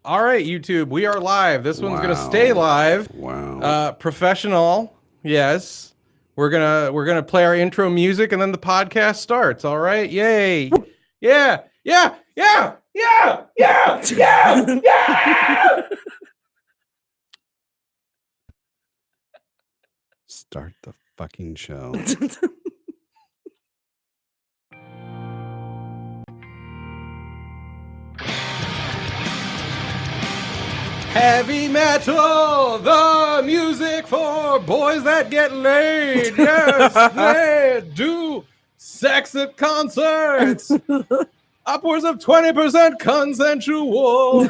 All right, YouTube, we are live. This one's gonna stay live. Wow. Professional, yes. We're gonna play our intro music and then the podcast starts. All right, yay, yeah, yeah, yeah, yeah, yeah, yeah, yeah. Start the fucking show. Heavy metal, the music for boys that get laid. Yes, they do sex at concerts. Upwards of 20% consensual.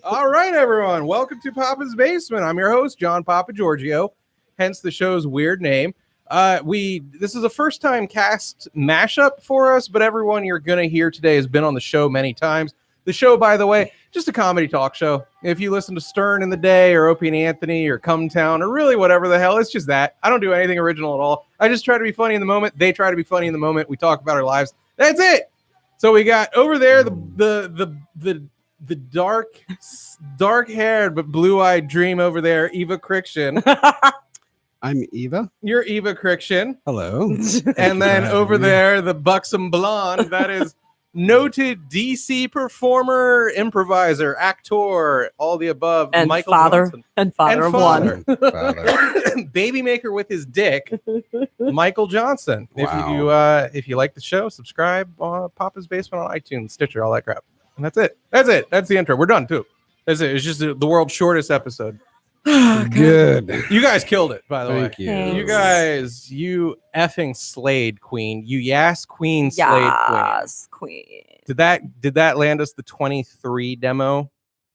All right, everyone. Welcome to Papa's Basement. I'm your host, John Papa Giorgio, hence the show's weird name. This is a first-time cast mashup for us, but everyone you're going to hear today has been on the show many times. The show, by the way, just a comedy talk show. If you listen to Stern in the Day or Opie and Anthony or Come Town or really whatever the hell, it's just that. I don't do anything original at all. I just try to be funny in the moment. They try to be funny in the moment. We talk about our lives. That's it. So we got over there the dark-haired but blue-eyed dream over there, Eva Crichton. I'm Eva. You're Eva Crichton. Hello. And then over there, the buxom blonde, that is noted DC performer, improviser, actor, all the above, and Michael father Johnson. and father of one. Baby maker with his dick, Michael Johnson. Wow. If you like the show, subscribe on Papa's Basement on iTunes, Stitcher, all that crap. And that's it. That's the intro. We're done too. That's it. It's just the world's shortest episode. Good. You guys killed it, by the way. Thank you. Thanks. You guys, you effing slayed, Queen. You Yas Queen slayed, Queen. Yes, Queen. Did that land us the 23 demo?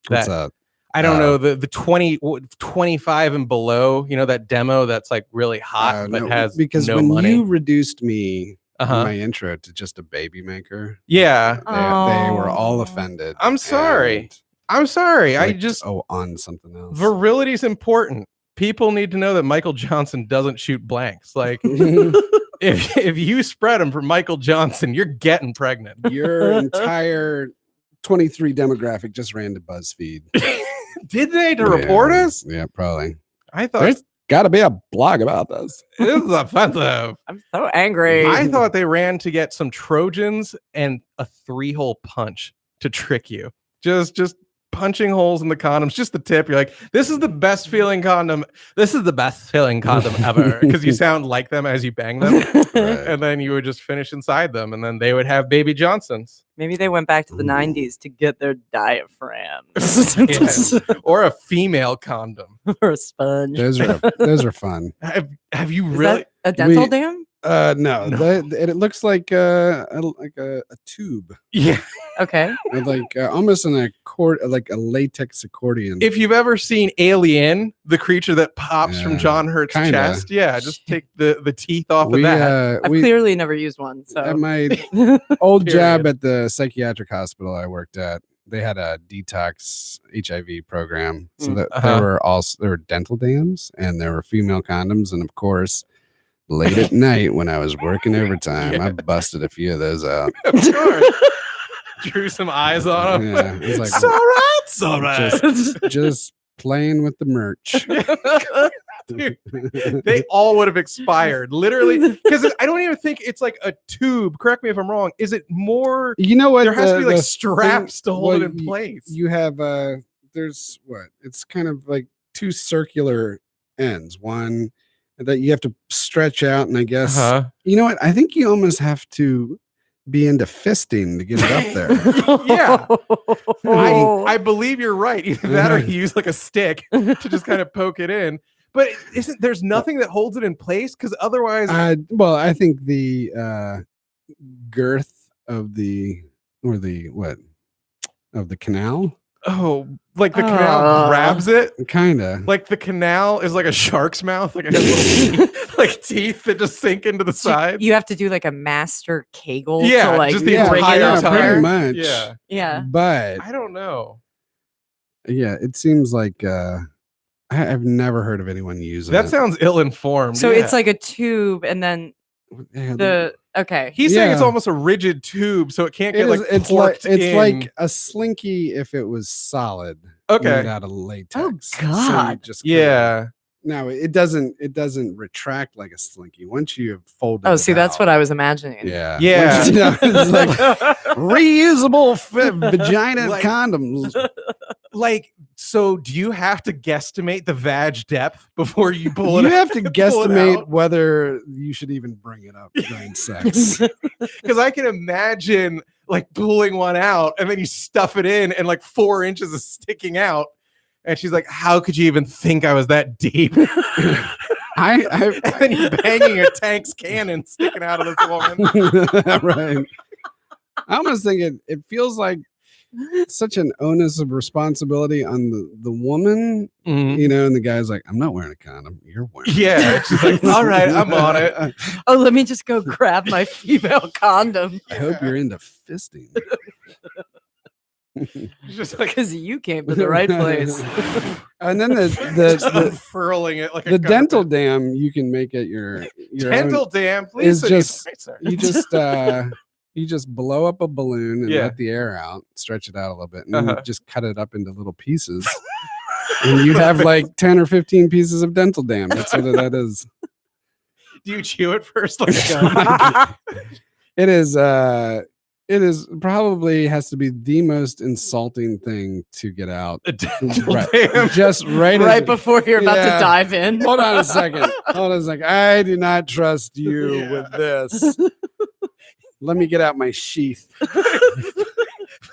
What's up? I don't know, the 25 and below, you know, that demo that's like really hot but has because no when money. you reduced me in Uh-huh. my intro to just a baby maker, Yeah. they were all Oh. offended. I'm sorry. and I'm sorry. I clicked, just on something else. virility is important. People need to know that Michael Johnson doesn't shoot blanks. Like if you spread them for Michael Johnson, you're getting pregnant. Your entire 23 demographic just ran to BuzzFeed. Did they to report us? Yeah, probably. I thought There's got to be a blog about this. this is offensive. I'm so angry. I thought they ran to get some Trojans and a 3-hole punch to trick you. Just punching holes in the condoms, just the tip. You're like, this is the best feeling condom. This is the best feeling condom ever. Because you sound like them as you bang them. Right. And then you would just finish inside them. And then they would have baby Johnsons. Maybe they went back to the Ooh. 90s to get their diaphragm Yeah. Or a female condom. or a sponge. Those are fun. Have you Is really? that a dental We- dam? No. It looks like a tube, Yeah. Okay. with like almost an accord, like a latex accordion. If you've ever seen Alien, the creature that pops from Yeah, John Hurt's kinda. chest, yeah, just take the teeth off we, of that. I've clearly never used one. at So my old job Period. at the psychiatric hospital I worked at, they had a detox HIV program. So that there were dental dams and there were female condoms, and of course, late at night when I was working overtime, Yeah. I busted a few of those out. Of course. Drew some eyes on him. Yeah, it was like, It's all right. just playing with the merch. Dude, they all would have expired, literally. Because I don't even think it's like a tube. Correct me if I'm wrong. Is it more? You know what? There has to be like the straps to thing- hold it well, in place. You have there's what? It's kind of like two circular ends. One that you have to stretch out, and I guess you know what? I think you almost have to be into fisting to get it up there. Yeah. Oh. I believe you're right. Either that or you use like a stick to just kind of poke it in. But there's nothing that holds it in place? Because otherwise, Well, I think the girth of the canal, like the canal grabs it. kind of. Like the canal is like a shark's mouth, like it has little like teeth that just sink into the side. You have to do like a master Kegel Yeah, to like just the bring it entire up time. pretty there. much. Yeah, Yeah. But I don't know. yeah, it seems like I've never heard of anyone using That it. sounds ill-informed. So yeah. it's like a tube, and then Yeah, the Okay. He's saying it's Yeah. almost a rigid tube, so it can't It get is, like it's porked like it's in. like a slinky if it was solid, Okay. made out of latex. So you God. just kinda- Yeah. no, it doesn't retract like a slinky once you have folded. Oh, it see, that's what out. I was imagining. Yeah. Yeah. Once you know, it's like reusable vagina Like- condoms. Like, so do you have to guesstimate the vag depth before you pull You it? have to pull it guesstimate out? whether you should even bring it up during sex. Because I can imagine like pulling one out and then you stuff it in and like 4 inches is sticking out. And she's like, how could you even think I was that deep? I And then you're banging a tank's cannon sticking out of this woman. right. I almost think it feels like such an onus of responsibility on the woman, you know, and the guy's like, I'm not wearing a condom. You're wearing it. Yeah. She's like, all right, I'm on it. Oh, let me just go grab my female condom I hope you're into fisting. Just like because you came to the right place. And then just the unfurling it like a the dental carpet. dam you can make it your own. Dental dam, please. is sit just- nicer. You just blow up a balloon and Yeah. let the air out, stretch it out a little bit, and Uh-huh. then just cut it up into little pieces. And you have like 10 or 15 pieces of dental dam. That's what that is. Do you chew it first? Like a gum? It is probably has to be the most insulting thing to get out. A dental Right. dam. Just right, Right as, before you're about Yeah. to dive in. hold on a second. Hold on a second. I do not trust you Yeah. with this. Let me get out my sheath.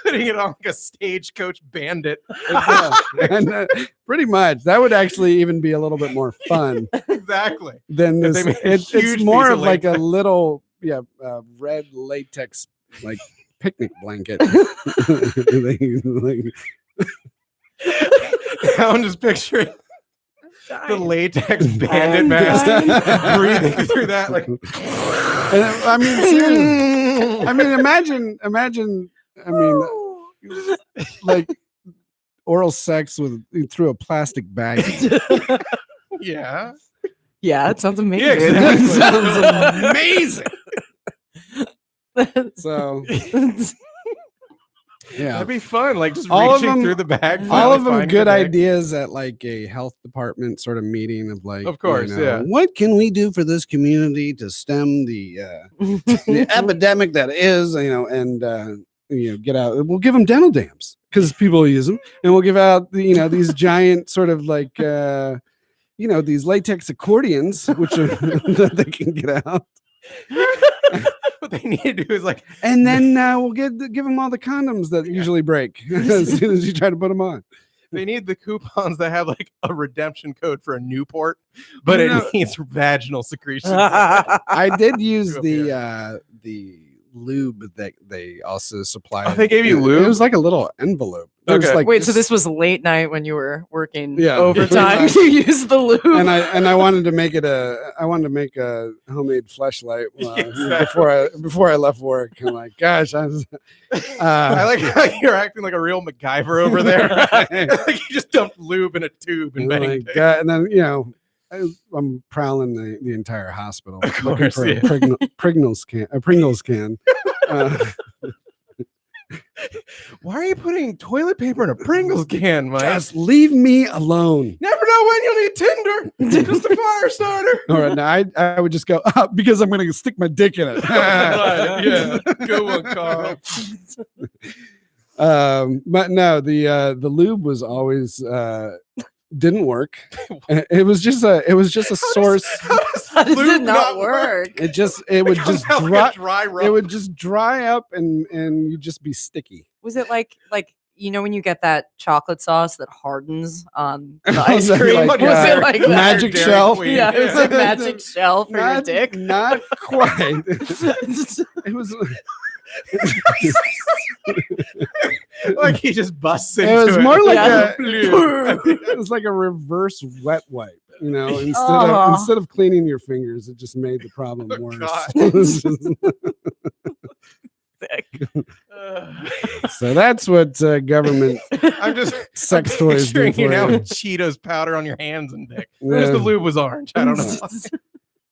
Putting it on like a stagecoach bandit. And, pretty much. That would actually even be a little bit more fun Exactly. than If this. they made a It's huge more piece of of like a latex. little, red latex like picnic blanket. Like, I'm just picturing the latex bandit I'm mask dying. breathing through that like I mean, seriously. I mean, imagine. I mean, like oral sex through a plastic bag. yeah. Yeah, it sounds amazing. Yeah, exactly. Sounds amazing. So yeah, That'd be fun. Like just All of reaching them- through the bag. all finally of them finding good the bag. ideas at like a health department sort of meeting of like, Of course, yeah. What can we do for this community to stem the epidemic that is, and get out. We'll give them dental dams because people use them, and we'll give out these giant sort of like these latex accordions which are that they can get out. What they need to do is like And then we'll give them all the condoms that usually break as soon as you try to put them on. they need the coupons that have like a redemption code for a Newport, but No. it needs vaginal secretions. I did use Up the lube that they also supplied. Oh, they gave you It lube? was like a little envelope. There was Okay. like Wait, so this was late night when you were working Yeah. overtime to use the lube? and I wanted to make a homemade fleshlight Exactly. before I left work. I'm like, gosh, I was, I like how you're acting like a real MacGyver over there. Like you just dumped lube in a tube and oh my banged it. God. And then I'm prowling the entire hospital Of looking course, for yeah. a Pringles can. Why are you putting toilet paper in a Pringles can, Mike? Just leave me alone. Never know when you'll need Tinder. Just a fire starter. All right, now I would just go because I'm going to stick my dick in it. Right, yeah, good one, Carl. But no, the lube was always didn't work. It was just a source. How does How does lube it not work? It would comes just out like dry. a dry rub. It would just dry up and you'd just be sticky. Was it like when you get that chocolate sauce that hardens on the Was ice that cream? like, was it like that? Magic Dairy Shell? Queen. Yeah, it was like Yeah. magic shell for your dick. Not quite. It was. Like he just busts It into was more like Yeah. it was like a reverse wet wipe, instead Aw. of cleaning your fingers, it just made the problem Oh, worse. God. It was just- so that's what government I'm just sex toys do picturing for you now you. with Cheetos powder on your hands and dick. Whereas the Yeah. lube was orange. I don't know.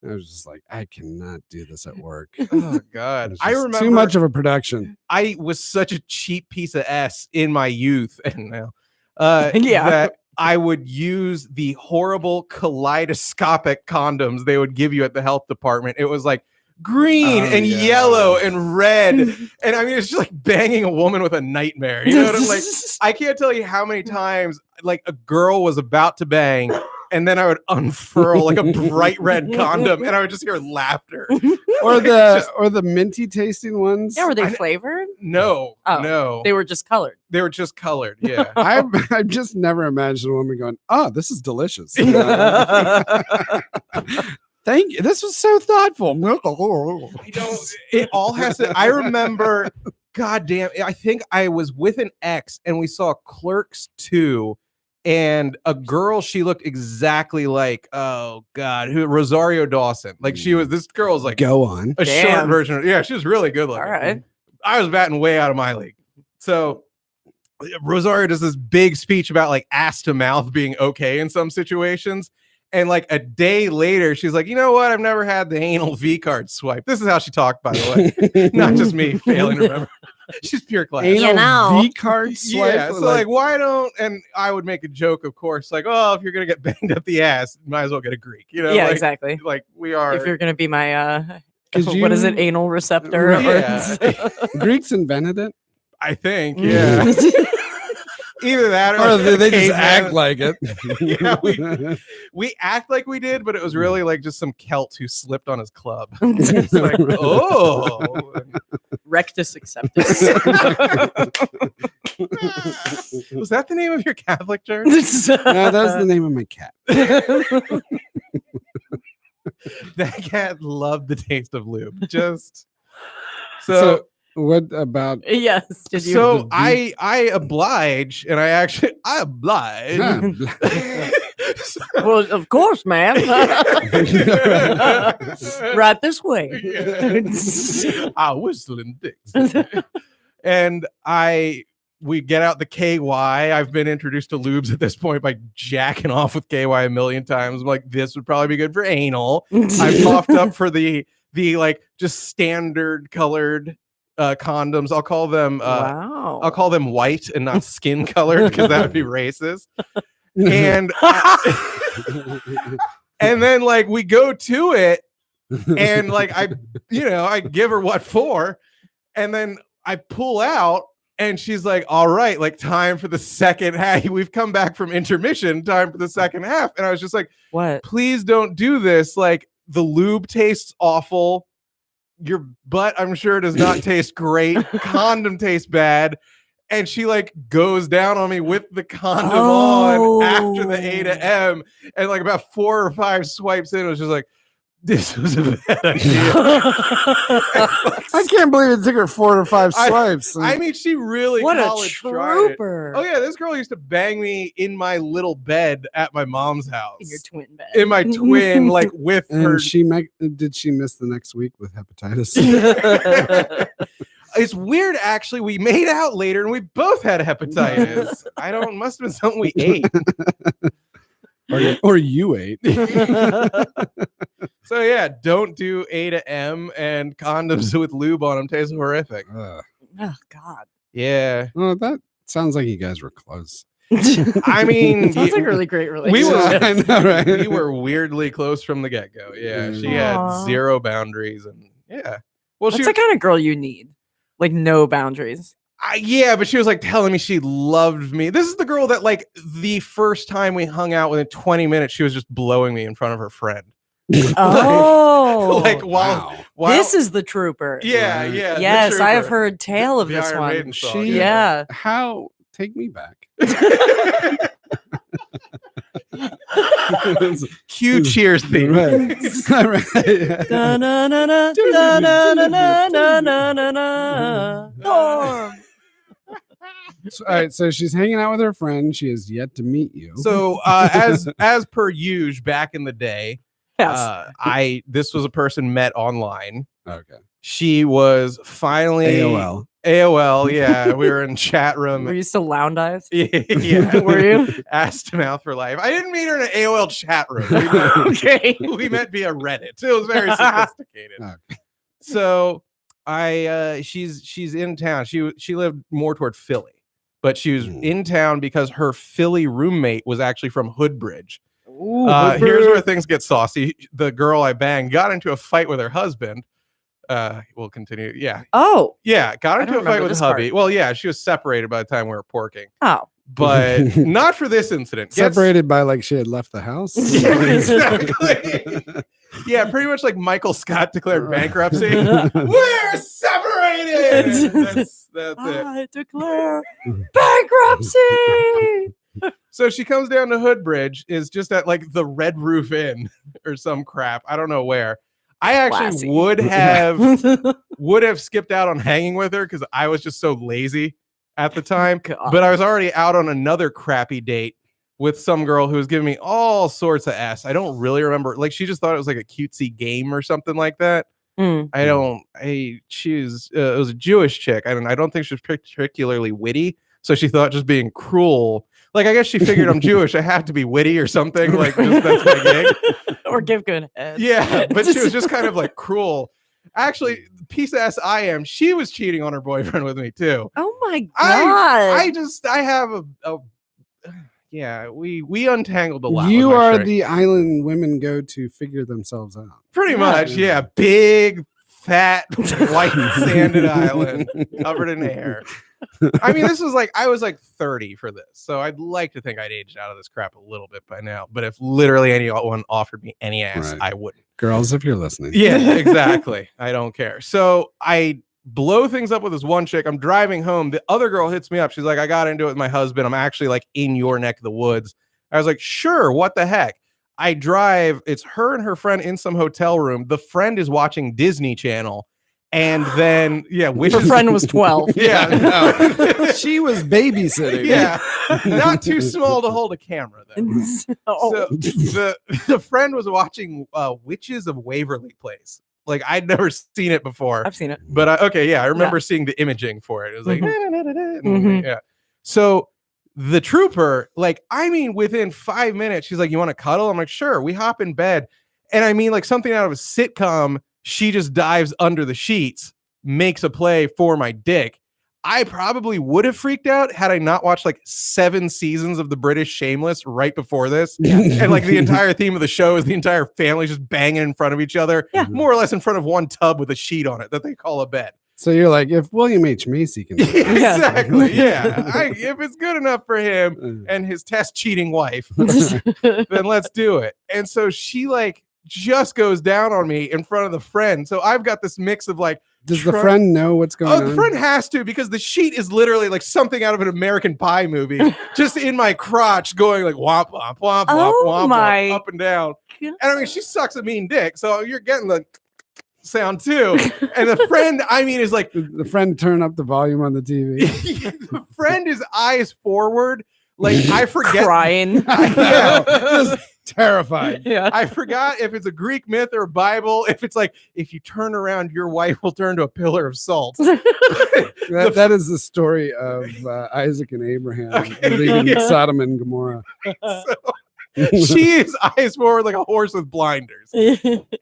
I was just like, I cannot do this at work. Oh God, It's I just remember too much of a production. I was such a cheap piece of S in my youth, and now, Yeah. that I would use the horrible kaleidoscopic condoms they would give you at the health department. It was like green Oh, and yeah. yellow and red, and I mean, it's just like banging a woman with a nightmare. You know what I'm like? I can't tell you how many times like a girl was about to bang, and then I would unfurl like a bright red condom, and I would just hear laughter. Or Like, the minty tasting ones. Yeah, were they I- flavored? no, Oh, no, They were just colored. they were just colored. Yeah. I've just never imagined a woman going, "Oh, this is delicious." Thank you. This was so thoughtful. I don't. It all has to. I remember. God damn. I think I was with an ex, and we saw Clerks 2, and a girl. She looked exactly like. Oh God, who Rosario Dawson? Like she was. This girl was like Go on. a short Damn. version. Yeah, she was really good looking. All right. I was batting way out of my league. So Rosario does this big speech about like ass to mouth being okay in some situations. And like a day later, she's like, you know what? I've never had the anal V card swipe. This is how she talked, by the way. Not just me failing to remember. She's pure class. Anal You know. V card swipe. Yeah, so like, why don't? And I would make a joke, of course, like, oh, if you're gonna get banged up the ass, might as well get a Greek. You know, Yeah, like, exactly. Like we are. If you're gonna be my 'Cause what is it, you- anal receptor? Right. Yeah. Greeks invented it, I think, yeah. Either that, or or they just caveman. act like it. Yeah, we act like we did, but it was really like just some Celt who slipped on his club. It's like, oh, Rectus acceptus. was that the name of your Catholic church? No, that's the name of my cat. That cat loved the taste of lube. Just So, what about? Yes. Did you? so I oblige, and I oblige. Well, of course, ma'am. Right this way. I whistling dicks. And we get out the KY. I've been introduced to lubes at this point by jacking off with KY a million times. I'm like, this would probably be good for anal. I've coughed up for the like just standard colored condoms. I'll call them Wow. I'll call them white and not skin colored because that would be racist. And and then like we go to it, and like I give her what for, and then I pull out, and she's like, all right, like time for the second half. We've come back from intermission, time for the second half. And I was just like, What? please don't do this. Like the lube tastes awful. Your butt, I'm sure, does not taste great. Condom tastes bad. And she like goes down on me with the condom on after the A to M. And like about 4 or 5 swipes in, it was just like, this was a bad idea. I can't believe it took her 4 or 5 swipes. I mean, she really What a college tried it. trooper. Oh yeah, this girl used to bang me in my little bed at my mom's house. In your twin bed. In my twin, like with her. And did she miss the next week with hepatitis? It's weird, actually. We made out later, and we both had hepatitis. Must have been something we ate. or you ate. So yeah, don't do A to M, and condoms with lube on them taste horrific. Oh God. Yeah, Well, that sounds like you guys were close. I mean, Sounds like a really great we were- relationship. I know, right? we were weirdly close from the get go. Yeah, she had Aw. 0 boundaries, and yeah. Well, That's the kind of girl you need. Like no boundaries. Yeah, but she was like telling me she loved me. This is the girl that like the first time we hung out, within 20 minutes, she was just blowing me in front of her friend. Oh. Like while This is the trooper. yeah, Right. yeah. the Yes, I have trooper. heard tale of The this Iron one. Maiden song, She- Yeah. How? Take me back. Cue cheers theme. Right. Right. Na, na, na, na, na, na, na, na, na, na, na, na. Norm. So, all right, so she's hanging out with her friend. She has yet to meet you. So as per usual back in the day, Yes. this was a person met online. okay, She was finally AOL. AOL, yeah. We were in chat room. Were you still Lound Eyes? Yeah. Were you? Ass to mouth for life. I didn't meet her in an AOL chat room. Okay. We met via Reddit. It was very sophisticated. Okay. So she's in town. She lived more toward Philly, but she was in town because her Philly roommate was actually from Hoodbridge. Ooh, Here's where things get saucy. The girl I banged got into a fight with her husband. We'll continue. Yeah. Oh. Yeah. Got into a don't fight remember with this hubby. part. Well, yeah, she was separated by the time we were porking, Oh. but not for this incident. Separated by like she had left the house. Yeah, exactly. Yeah, pretty much like Michael Scott declared bankruptcy. We're separated. That's it. I declare bankruptcy. So she comes down to Hoodbridge, is just at like the Red Roof Inn or some crap. I don't know where. I actually Classy. would have skipped out on hanging with her because I was just so lazy at the time. God. But I was already out on another crappy date with some girl who was giving me all sorts of S. I don't really remember. Like she just thought it was like a cutesy game or something like that. Mm. It was a Jewish chick. I don't think she was particularly witty. So she thought just being cruel. Like, I guess she figured I'm Jewish. I have to be witty or something. Like, that's my gig. Or give good head. Yeah, but she was just kind of like cruel. Actually, piece of ass I am. She was cheating on her boyfriend with me too. Oh my God. I have yeah, we untangled a lot. You with my are shirt. the island women go to figure themselves out. Pretty much, yeah. Big, fat, white sanded island covered in hair. I mean, I was like 30 for this, so I'd like to think I'd aged out of this crap a little bit by now. But if literally anyone offered me any ass, Right. I wouldn't. Girls, if you're listening. Yeah, exactly. I don't care. So I blow things up with this one chick. I'm driving home. The other girl hits me up. She's like, I got into it with my husband. I'm actually like in your neck of the woods. I was like, sure. What the heck? I drive. It's her and her friend in some hotel room. The friend is watching Disney Channel. And then, yeah, Her friend was 12. Yeah, no. She was babysitting. Yeah, not too small to hold a camera then. So the friend was watching Witches of Waverly Place. Like, I'd never seen it before. I've seen it. But I remember seeing the imaging for it. It was like, Mhm. yeah. So the trooper, like, I mean, within 5 minutes, she's like, you want to cuddle? I'm like, sure. We hop in bed. And I mean, like something out of a sitcom, she just dives under the sheets, makes a play for my dick. I probably would have freaked out had I not watched like 7 seasons of the British Shameless right before this. And like the entire theme of the show is the entire family just banging in front of each other, more or less in front of one tub with a sheet on it that they call a bed. So you're like, if William H. Macy can do it, Exactly. Yeah. If it's good enough for him and his test cheating wife, then let's do it. And so she like just goes down on me in front of the friend. So I've got this mix of like, does the friend know what's going on? The friend has to, because the sheet is literally like something out of an American Pie movie, just in my crotch, going like womp womp womp womp womp, womp up and down. And I mean, she sucks a mean dick, so you're getting the sound too. And the friend, I mean, is like the friend turn up the volume on the TV. The friend is eyes forward, like I forget, crying. Yeah, terrified. Yeah, I forgot if it's a Greek myth or a Bible. If it's like, if you turn around, your wife will turn to a pillar of salt. That is the story of Isaac and Abraham leaving Sodom and Gomorrah. So, she is eyes forward like a horse with blinders.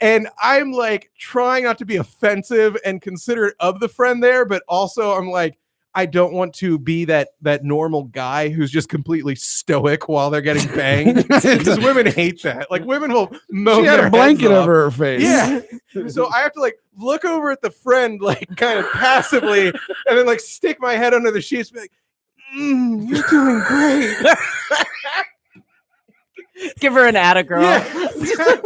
And I'm like trying not to be offensive and considerate of the friend there, but also I'm like, I don't want to be that normal guy who's just completely stoic while they're getting banged. Because women hate that. Like, women will mow She had their a blanket heads off. over her face. Yeah. So I have to like look over at the friend, like kind of passively, and then like stick my head under the sheets and be like, you're doing great. Give her an atta girl. Yeah.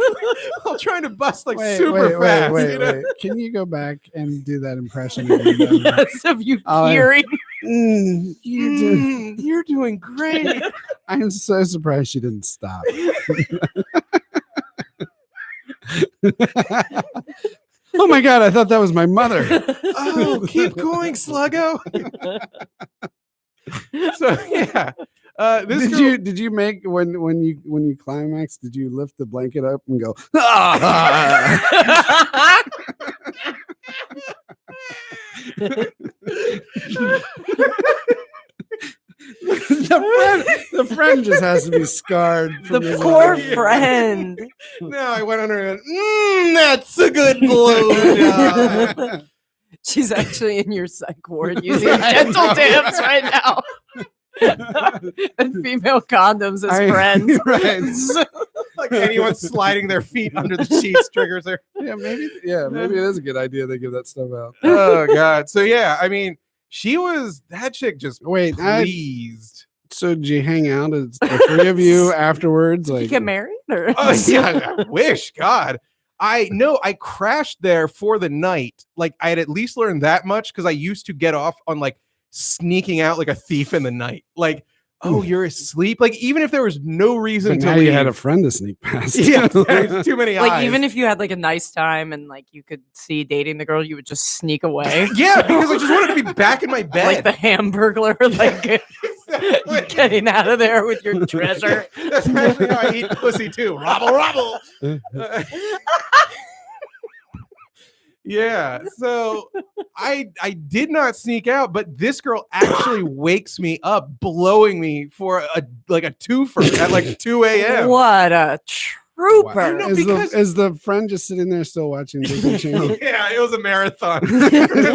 I'm trying to bust like super fast. You know? Wait. Can you go back and do that impression again? Yes, of you hearing. You're doing great. I'm so surprised she didn't stop. Oh my God, I thought that was my mother. Oh, keep going, Sluggo. So yeah. Did you make when you climax, did you lift the blanket up and go, ah! the friend just has to be scarred. The From his poor life. friend. Now I went under and that's a good blow. She's actually in your psych ward using dental dams right now. And female condoms as friends. Right. Like anyone sliding their feet under the sheets triggers her. Maybe it is a good idea they give that stuff out. Oh god. So yeah, I mean, that chick just Wait, pleased. so did you hang out as the three of you afterwards? Did you Like, get married? Or? Oh yeah, I wish. God. I crashed there for the night. Like I had at least learned that much because I used to get off on like sneaking out like a thief in the night. Like, oh, you're asleep. Like even if there was no reason but to now leave. you had a friend to sneak past. Yeah, there's too many Like eyes. even if you had like a nice time and like you could see dating the girl, you would just sneak away. Yeah, because I just wanted to be back in my bed. Like the Hamburglar, like getting out of there with your treasure. That's actually how I eat pussy too. Robble, robble. Yeah, so I did not sneak out, but this girl actually wakes me up, blowing me for a twofer at like 2 a.m. What a trooper. No, Is, because- is the friend just sitting there still watching Disney Channel? Yeah, it was a marathon.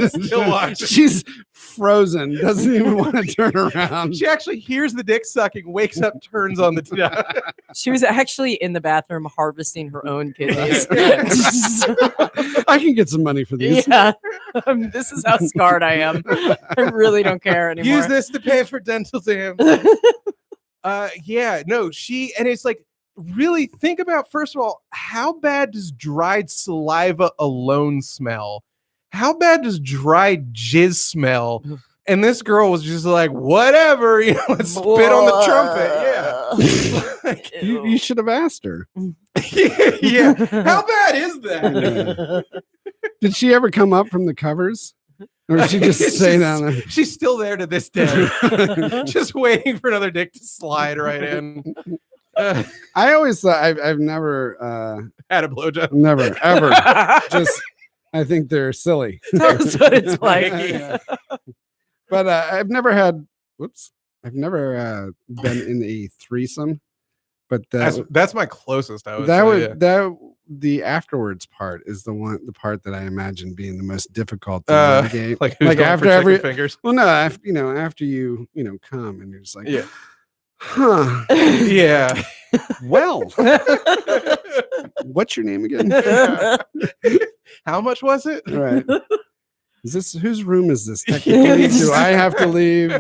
Still watching. She's frozen. Doesn't even want to turn around. She actually hears the dick sucking, wakes up, turns on the She was actually in the bathroom harvesting her own kidneys. I can get some money for these. Yeah. This is how scarred I am. I really don't care anymore. Use this to pay for dental dams. Yeah, no, and it's like, really think about, first of all, how bad does dried saliva alone smell? How bad does dried jizz smell? And this girl was just like, whatever, let's spit on the trumpet. Like, You should have asked her. yeah. How bad is that? Did she ever come up from the covers? Or did she just stay down there? She's still there to this day, just waiting for another dick to slide right in. I always thought I've never Had a blowjob. never ever just I think they're silly. That's what it's like. But I've never had I've never been in a threesome. But That's my closest. I would that say, would yeah. that the afterwards part is the part that I imagine being the most difficult to navigate. Like, who's Like going after for chicken every- fingers. Well, no, after you come and you're just like, Yeah. huh. Yeah. Well, what's your name again? How much was it? All right. Is this whose room is this? Technically, do I have to leave?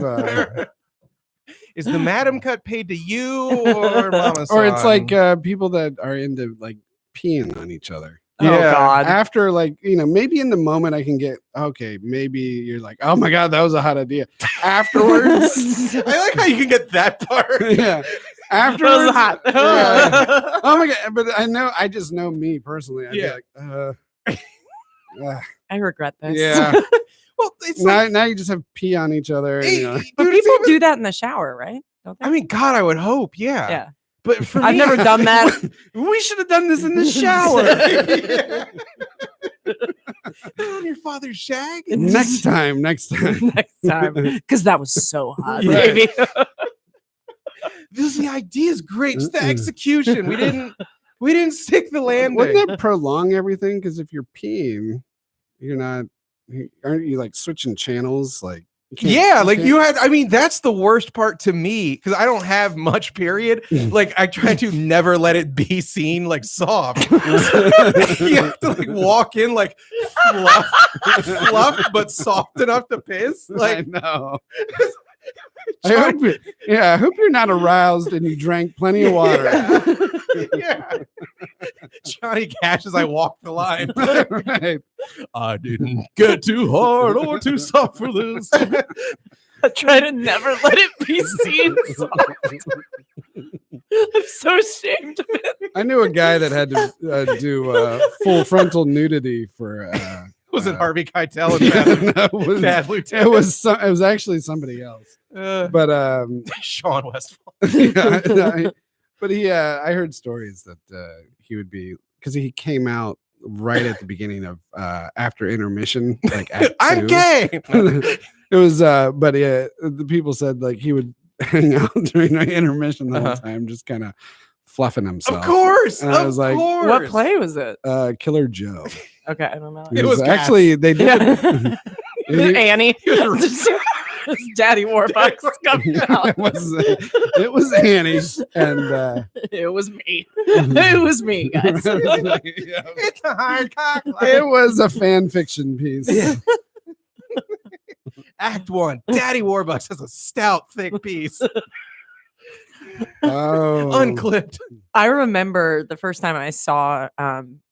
Is the madam cut paid to you or mama? Or it's like people that are into like peeing on each other. Oh Yeah. God. After maybe in the moment I can get okay. Maybe you're like, oh my god, that was a hot idea. Afterwards, I like how you can get that part. yeah. That Afterwards, was hot. yeah. Oh my god! But I just know me personally. I'd Yeah. be like, I regret this. yeah. Well, it's like, Now you just have pee on each other. hey, You know? But dude, it's people even- do that in the shower, right? Don't they? I mean, God, I would hope, yeah. yeah. But for I've me, never done that. We should have done this in the shower. On your father's shag. next time. Next time, because that was so hot, Yeah. baby. The idea is great. Just the execution. We didn't stick the landing. Wouldn't that prolong everything? Because if you're peeing, aren't you like switching channels? Like, Yeah, like you had. I mean, that's the worst part to me because I don't have much. Period. Like I try to never let it be seen like soft. You have to like walk in like fluff, but soft enough to piss. I Like know. I hope you're not aroused and you drank plenty of water. Yeah. Johnny Cash as I walk the line. Right. I didn't get too hard or too soft for this. I try to never let it be seen. I'm so ashamed of it. I knew a guy that had to do full frontal nudity for. Was it Harvey Keitel and no, it wasn't. Bad It Lieutenant? was actually somebody else. But Sean Westfall. yeah, but I heard stories that he would be because he came out right at the beginning of after intermission, like act I'm 2. gay. It was but the people said like he would hang out during the intermission the whole time, just kind of fluffing himself. Of course. And I was like, What play was it? Killer Joe. Okay, I don't know. It was actually they did. Annie. Daddy Warbucks coming out. It was Annie, and It was me. It was me, guys. It's a hard cock. it was a fan fiction piece. Act 1. Daddy Warbucks has a stout, thick piece. Oh, Unclipped. I remember the first time I saw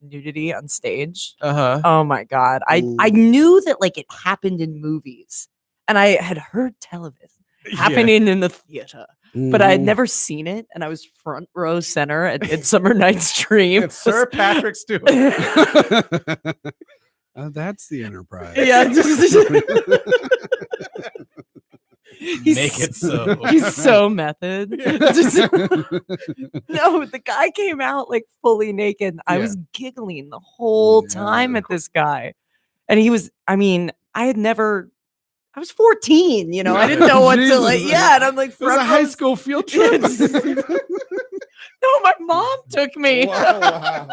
nudity on stage. Uh-huh. Oh my God. I Ooh. knew that like it happened in movies and I had heard tell of it happening in the theater, but I had Mhm. never seen it. And I was front row center at Midsummer Night's Dream. It's Sir Patrick Stewart. That's the Enterprise. Yeah. Make it so. He's so method. No, the guy came out like fully naked. I Yeah. was giggling the whole time Yeah. at this guy. And he was, I mean, I was 14, you know, I didn't know what to like. Jesus. Yeah. And I'm like, It was a front high row- school field trip. No, my mom took me. Wow.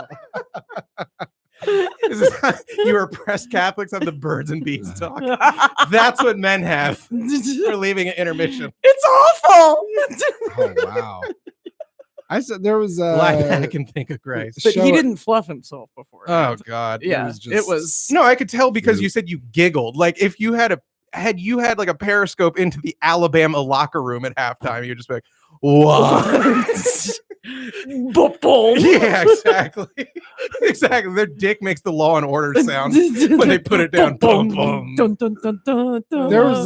This is how you were pressed Catholics on the birds and bees talk. That's what men have for leaving at intermission. It's awful. Oh wow! I said there was Black man can think of Christ. But show he it- didn't fluff himself before. Oh God. Yeah, was it just- was. No, I could tell because Dude. you said you giggled. Like if you had like a periscope into the Alabama locker room at halftime, you'd just be like, what? Boom. Yeah, exactly. Exactly. Their dick makes the Law and Order sound when they put it down. Boom, boom. Dun, dun, dun, dun, dun. There was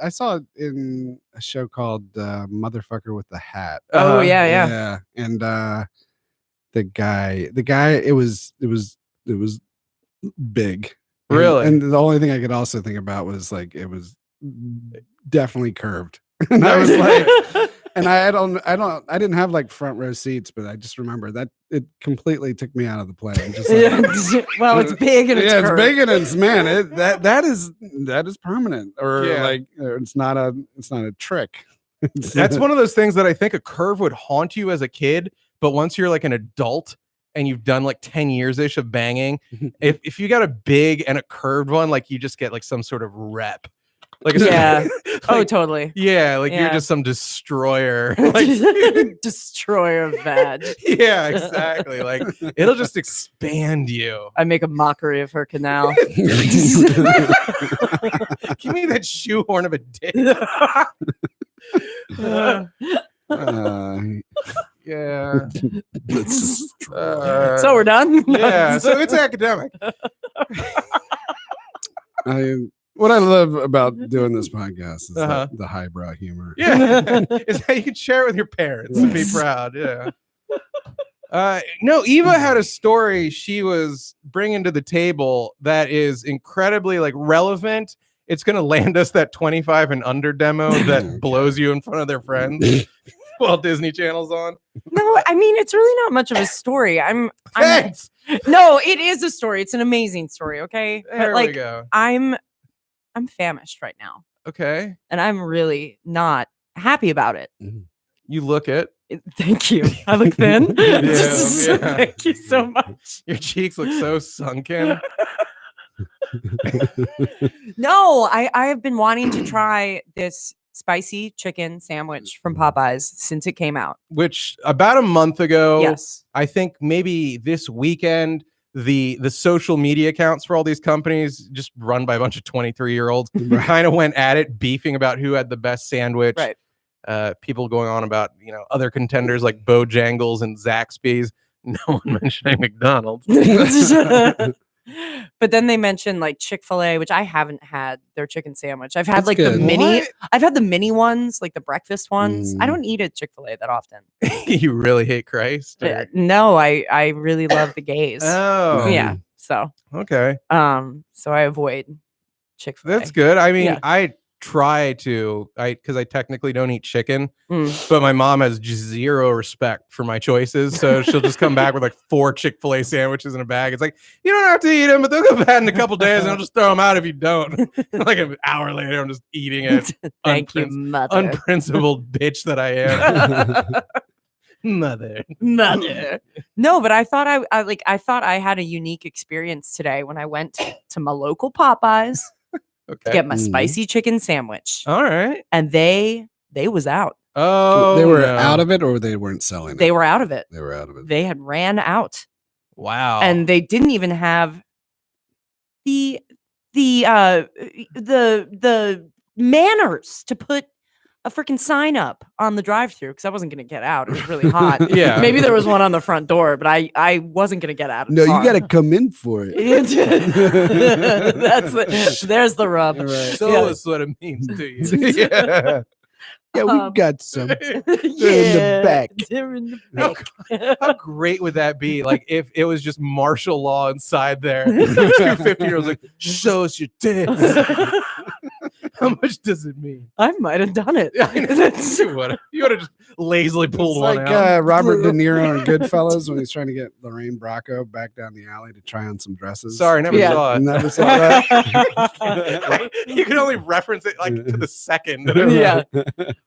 I saw it in a show called Motherfucker with the Hat. Oh Uh-huh. yeah. And the guy, it was big. And- Really? And the only thing I could also think about was like it was definitely curved. And I was like, and I didn't have like front row seats, but I just remember that it completely took me out of the play. I'm just like, Yeah. Well, it's big and it's yeah, it's curved. big and it's man, that is permanent, or Yeah. like it's not a trick. That's one of those things that I think a curve would haunt you as a kid, but once you're like an adult and you've done like 10 years ish of banging, if you got a big and a curved one, like you just get like some sort of rep. Like Yeah. Oh, like, totally. yeah, like you're Yeah. just some destroyer. Like Destroyer of vag. yeah, exactly. Like it'll just expand you. I make a mockery of her canal. Give me that shoehorn of a dick. Yeah. So we're done. yeah, so it's academic. What I love about doing this podcast is Uh-huh. the highbrow humor. Yeah, is how you can share it with your parents and be Yes. proud. Yeah. No, Eva had a story she was bringing to the table that is incredibly like relevant. It's going to land us that 25 and under demo that blows you in front of their friends while Disney Channel's on. No, I mean it's really not much of a story. I'm Thanks. no, it is a story. It's an amazing story. Okay, There but we like go. I'm famished right now, Okay. and I'm really not happy about it. You look it. Thank you. I look thin. Yeah. Thank you so much. Your cheeks look so sunken. No, I have been wanting to try this spicy chicken sandwich from Popeyes since it came out. Which about a month ago, Yes. I think maybe this weekend, the social media accounts for all these companies, just run by a bunch of 23-year-olds, kind of went at it, beefing about who had the best sandwich. Right. People going on about other contenders like Bojangles and Zaxby's. No one mentioning McDonald's. But then they mentioned like Chick-fil-A, which I haven't had their chicken sandwich. I've had That's like good. the mini. What? I've had the mini ones, like the breakfast ones. I Mm. don't eat at Chick-fil-A that often. You really hate Christ? or- No, I really love the gays. Oh, Yeah. So okay. so I avoid Chick-fil-A. That's good. I mean, Yeah. I try to, because I technically don't eat chicken, Mm. but my mom has just zero respect for my choices. So she'll just come back with like 4 Chick-fil-A sandwiches in a bag. It's like, you don't have to eat them, but they'll go bad in a couple days and I'll just throw them out if you don't. Like an hour later, I'm just eating it. Thank you, mother. Unprincipled bitch that I am. Mother. No, but I thought I thought I had a unique experience today when I went to my local Popeyes to Okay. get my spicy chicken sandwich. All right. And they was out. Oh, They were no. out of it, or they weren't selling it. They were out of it. They were out of it. They had ran out. Wow. And they didn't even have the manners to put a freaking sign up on the drive-through because I wasn't going to get out. It was really hot. Yeah. Maybe there was one on the front door, but I wasn't going to get out of No, the you car. got to come in for it. There's the rub. All right. so Yeah. is what it means to you. Yeah, we've got some. Yeah, back. they're in the How- back. How great would that be? Like if it was just martial law inside there. 2 50-year-olds like, show us your tits. How much does it mean? I might have done it. You would have just lazily pulled It's one like out. Robert De Niro in Goodfellas when he's trying to get Lorraine Bracco back down the alley to try on some dresses. Sorry, never Yeah. saw it. Never saw that. You can only reference it like to the second. Yeah.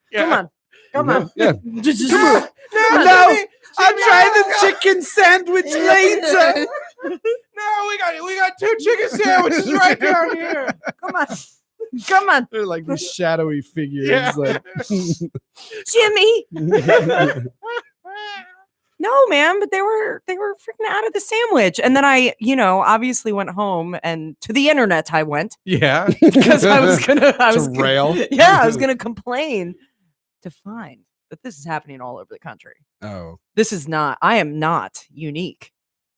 Yeah. Come on. Yeah. Just Come on. No, No, Jimmy, I'll Jimmy, try the no. chicken sandwich later. No, we got 2 chicken sandwiches right down here. Come on. Come on. They're like these shadowy figures. Yeah. Like, Jimmy. No, man, but they were freaking out of the sandwich. And then I, obviously went home and to the internet I went Yeah. because I was gonna rail. Yeah, I was gonna complain to find that this is happening all over the country. Oh, I am not unique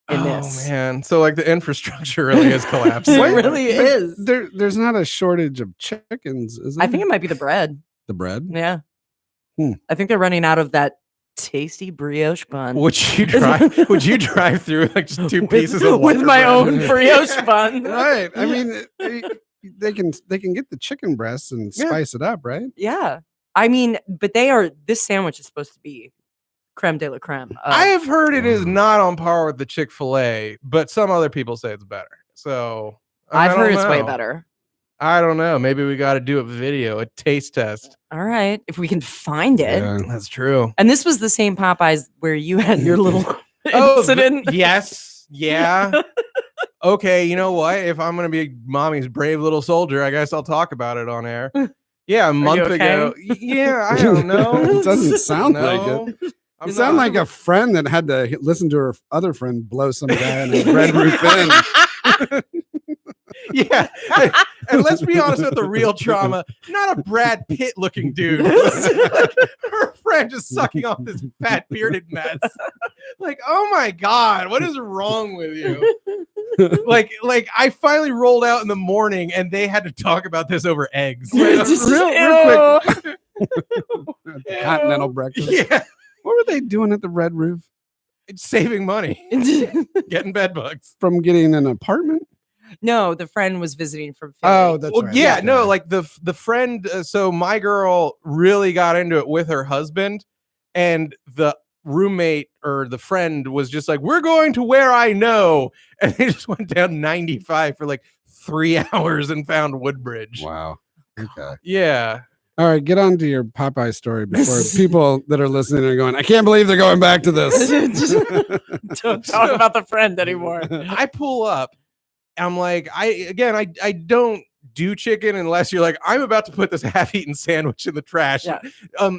in this. Oh man. So like the infrastructure really is collapsing. It Wait, really but is. there's not a shortage of chickens, is there? I think it might be the bread. the bread. Yeah. Hmm. I think they're running out of that tasty brioche bun. Would you drive through like just 2 pieces of with Wonder my Bread? own brioche bun. Right. I mean, they can get the chicken breasts and Yeah. spice it up, right? Yeah. I mean, but this sandwich is supposed to be creme de la creme. I have heard it is not on par with the Chick-fil-A, but some other people say it's better. So I've heard don't it's way know. better. I don't know. Maybe we got to do a video, a taste test. All right. If we can find it. Yeah. That's true. And this was the same Popeyes where you had your little Oh, incident. yes. Yeah. Okay. You know what? If I'm going to be mommy's brave little soldier, I guess I'll talk about it on air. Yeah. A month okay? ago. Yeah. I don't know. It doesn't sound like it. No. I'm You sound not- like a friend that had to listen to her other friend blow some guy in a red roof in. Yeah. And let's be honest with the real trauma. Not a Brad Pitt looking dude. Like, her friend just sucking off this fat bearded mess. Like, oh my God, what is wrong with you? Like I finally rolled out in the morning and they had to talk about this over eggs. Just- real quick. Ew. Continental breakfast. Yeah. What were they doing at the red roof? It's saving money. Getting bed bugs. From getting an apartment? No, the friend was visiting from Philly. Oh, that's Well, right. yeah, no, like the friend. So my girl really got into it with her husband, and the roommate or the friend was just like, "We're going to where I know," and they just went down 95 for like 3 hours and found Woodbridge. Wow. Okay. Yeah, All right, get on to your Popeye story before people that are listening are going, I can't believe they're going back to this. Don't talk about the friend anymore. I pull up. I'm like, I don't do chicken unless you're like, I'm about to put this half-eaten sandwich in the trash. Yeah.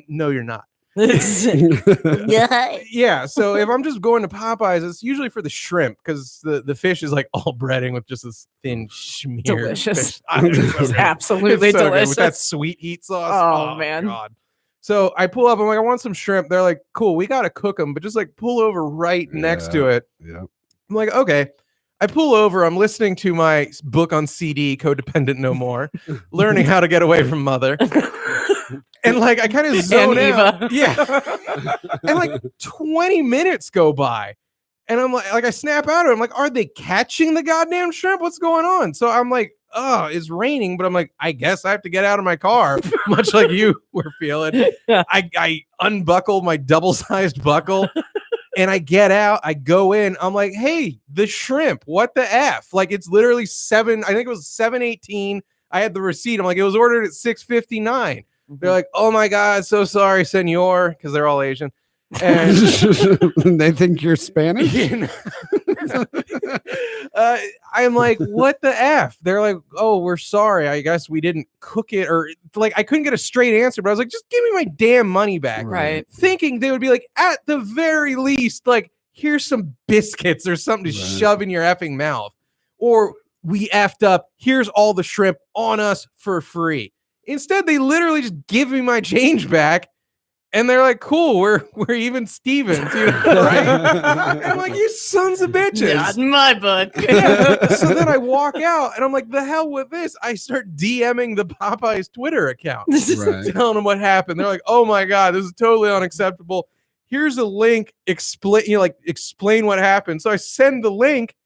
No, you're not. Yeah. Yeah, so if I'm just going to Popeyes, it's usually for the shrimp because the fish is like all breading with just this thin schmear. Delicious. Fish. I mean, it's so It's good. absolutely It's so good delicious. with that sweet heat sauce. Oh, man. God. So I pull up. I'm like, I want some shrimp. They're like, cool. We got to cook them, but just like pull over right next to it. Yeah. I'm like, okay. I pull over. I'm listening to my book on CD, Codependent No More, learning how to get away from mother. And like, I kind of zone out. Eva. Yeah. And like 20 minutes go by. And I'm like I snap out of it. I'm like, are they catching the goddamn shrimp? What's going on? So I'm like, oh, it's raining, but I'm like, I guess I have to get out of my car, much like you were feeling. Yeah. I unbuckle my double-sized buckle and I get out, I go in, I'm like, hey, the shrimp, what the F? Like, it's literally I think it was 7:18. I had the receipt. I'm like, it was ordered at 6:59. They're like, oh my God, so sorry, senor, because they're all Asian. And they think you're Spanish. I'm like, what the F? They're like, oh, we're sorry. I guess we didn't cook it, or like I couldn't get a straight answer, but I was like, just give me my damn money back. Right. Thinking they would be like, at the very least, like, here's some biscuits or something to shove in your effing mouth. Or we effed up, here's all the shrimp on us for free. Instead, they literally just give me my change back. And they're like, cool, we're even Stevens, you know, right? I'm like, you sons of bitches. Not in my book. Yeah. So then I walk out and I'm like, the hell with this? I start DMing the Popeyes Twitter account, telling them what happened. They're like, oh my God, this is totally unacceptable. Here's a link, explain what happened. So I send the link,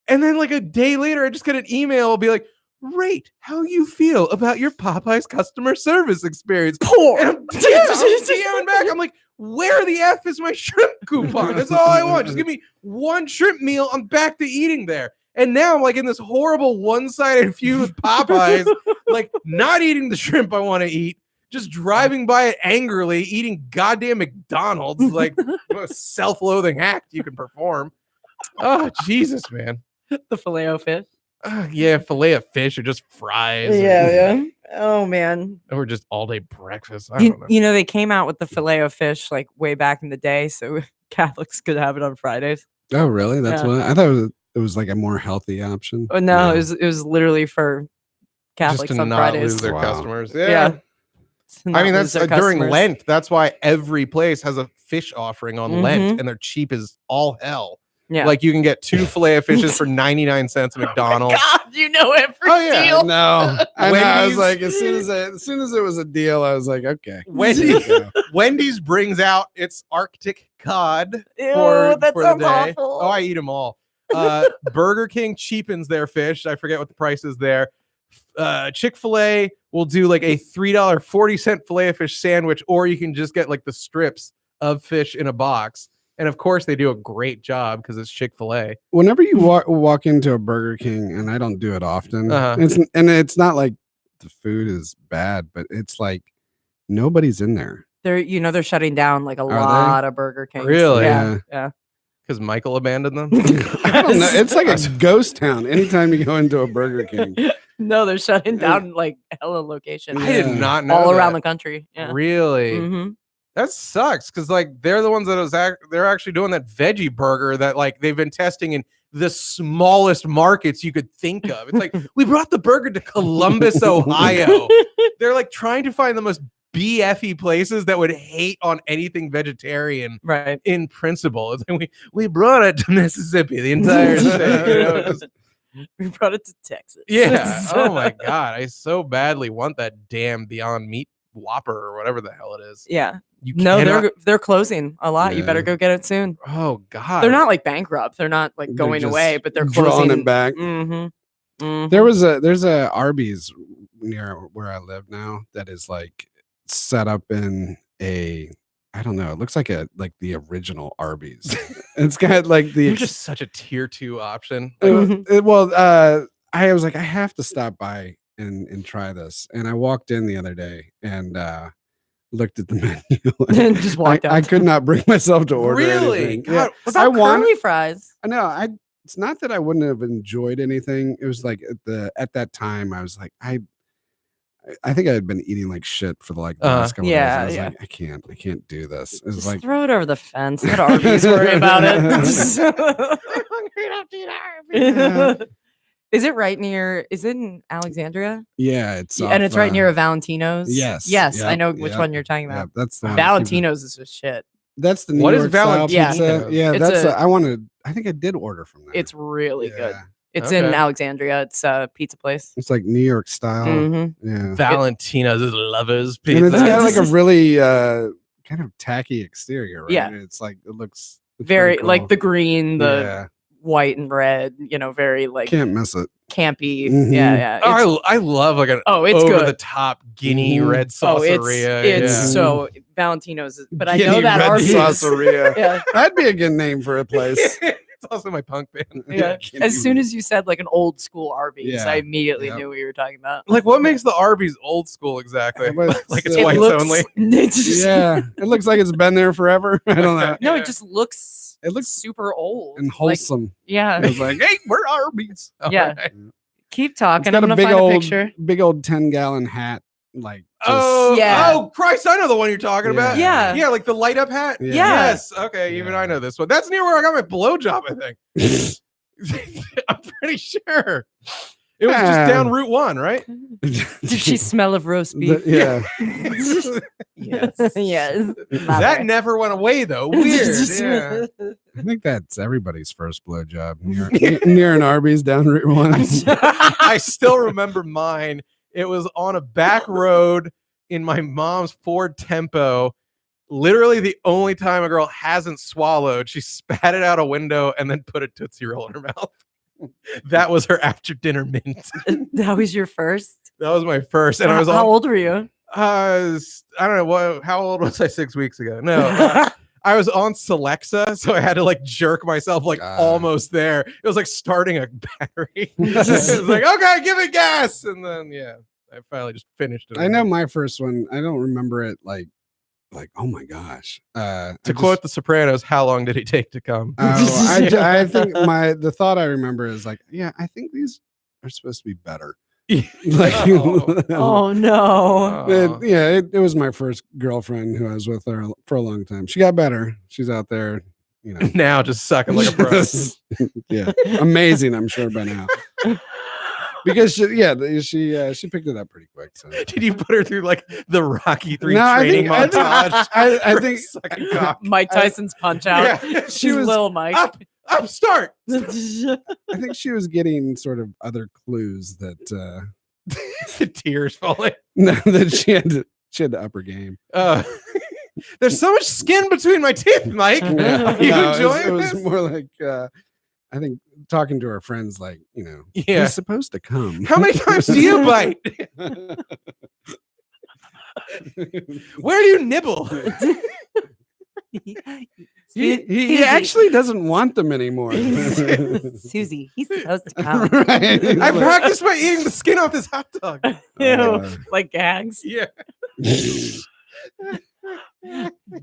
and then like a day later, I just get an email. I'll be like, rate how you feel about your Popeyes customer service experience. Poor. And I'm DMing back. I'm like, where the F is my shrimp coupon? That's all I want. Just give me one shrimp meal. I'm back to eating there. And now I'm like in this horrible one-sided feud with Popeyes, like not eating the shrimp I want to eat, just driving by it angrily, eating goddamn McDonald's, like what a self-loathing act you can perform. Oh, Jesus, man. The Filet-O-Fish. Yeah, fillet of fish or just fries. Yeah. Oh man. Or just all day breakfast. I don't know. You know, they came out with the Filet-O-Fish like way back in the day, so Catholics could have it on Fridays. Oh, really? That's what I thought it was like a more healthy option. Oh no, it was literally for Catholics just to on not Fridays. lose their customers. Yeah. I mean, that's during Lent. That's why every place has a fish offering on Lent, and they're cheap as all hell. Yeah. Like you can get 2 filet of fishes for 99 cents at McDonald's. Oh God, you know every deal. No, I was like, as soon as it was a deal, I was like, okay. Wendy's brings out its Arctic cod Ew, for that the sounds day. awful. Oh, I eat them all. Burger King cheapens their fish. I forget what the price is there. Chick-fil-A will do like a $3.40 filet of fish sandwich, or you can just get like the strips of fish in a box. And of course, they do a great job because it's Chick-fil-A. Whenever you walk into a Burger King, and I don't do it often, it's not like the food is bad, but it's like nobody's in there. They're shutting down like a lot of Burger Kings. Really? Yeah. Because Michael abandoned them. I don't know. It's like a ghost town anytime you go into a Burger King. No, they're shutting down like hella locations. I did not know all that. around the country. Yeah. Really? Mm-hmm. That sucks because like they're the ones that they're actually doing that veggie burger that like they've been testing in the smallest markets you could think of. It's like we brought the burger to Columbus, Ohio. They're like trying to find the most BFE places that would hate on anything vegetarian, right? In principle, it's like we brought it to Mississippi, the entire state. You know, we brought it to Texas. Yeah. Oh my God, I so badly want that damn Beyond Meat Whopper or whatever the hell it is. Yeah. They're closing a lot. Yeah. You better go get it soon. Oh God. They're not like bankrupt. They're not like going away, but they're drawing closing it back. Mm-hmm. Mm-hmm. There's a Arby's near where I live now that is like set up in a, I don't know, it looks like the original Arby's. It's got like You're just such a tier 2 option. I was like, I have to stop by and try this. And I walked in the other day and looked at the menu and just walked out. I could not bring myself to order anything. God, yeah. Curly fries. I know. It's not that I wouldn't have enjoyed anything. It was like at that time I was like, I think I had been eating like shit for the last couple days. I was like, I can't do this. It was just like, throw it over the fence. Let Arby's worry about it. I'm hungry enough to eat Arby's. Is it right near? Is it in Alexandria? Yeah, it's and it's right near a Valentino's. Yes, yes, I know which one you're talking about. That's the one. Valentino's is just shit. That's the New York style pizza. Yeah, I think I did order from there. It's really good. It's in Alexandria. It's a pizza place. It's like New York style. Mm-hmm. Yeah, Valentino's is lovers pizza. And it's got like a really kind of tacky exterior, right? Yeah, it's like it looks very cool. like the green, the white and red, very like Can't miss it. campy. Mhm. Yeah. I love like an It's over good. the top Guinea Mhm. red sauceria. It's yeah. so Valentino's, but I know Guinea that red Arby's. Sauceria. Yeah. That'd be a good name for a place. It's also my punk band. Yeah. As soon as you said like an old school Arby's, Yeah. I immediately Yep. knew what you were talking about. Like, what makes the Arby's old school exactly? But Like it's still- whites only. Yeah, it looks like it's been there forever. I don't know. No, Yeah. it just looks. It looks super old and Like, wholesome. yeah. It was like, hey, we're Arby's. Yeah. Alright. Keep It's talking. got I'm a gonna find a picture. big old 10-gallon hat. Like, just, Yeah. Oh, Christ! I know the one you're talking about. Yeah. Yeah, like the light up hat. Yeah. Yes. Okay. Even Yeah. I know this one. That's near where I got my blowjob. I think. I'm pretty sure. It was just down Route 1, right? Did she smell of roast beef? Yeah. Yes. Yes. That never went away though. Weird. Yeah. I think that's everybody's first blowjob near an Arby's down Route 1. I still remember mine. It was on a back road in my mom's Ford Tempo. Literally the only time a girl hasn't swallowed. She spat it out a window and then put a Tootsie Roll in her mouth. That was her after dinner mint. That was your first. That was my first. And I was How old were you? I don't know how old was I 6 weeks ago? No. I was on Celexa, so I had to like jerk myself like almost there. It was like starting a battery. It was like, okay, give it gas. And then I finally just finished it. I know my first one. I don't remember it like oh my gosh. To quote The Sopranos, how long did it take to come? I think the thought I remember is like, yeah, I think these are supposed to be better. Like, Oh no. it was my first girlfriend who I was with her for a long time. She got better. She's out there, Now just sucking like a pro. Yeah, amazing. I'm sure by now. Because she picked it up pretty quick. So. Did you put her through like the Rocky 3 No, training montage? I for think sucking cock? Mike Tyson's punch out. Yeah. she was Little Mike. Up, start. I think she was getting sort of other clues that The tears falling. that she had to up her game. There's so much skin between my teeth, Mike. Are you No, enjoying it was this? more like I think talking to her friends, like, Yeah. he's supposed to come. How many times do you bite? Where do you nibble? He actually doesn't want them anymore. Susie, he's supposed to come. Right? He's I like, practiced by eating the skin off this hot dog. Like gags. Yeah.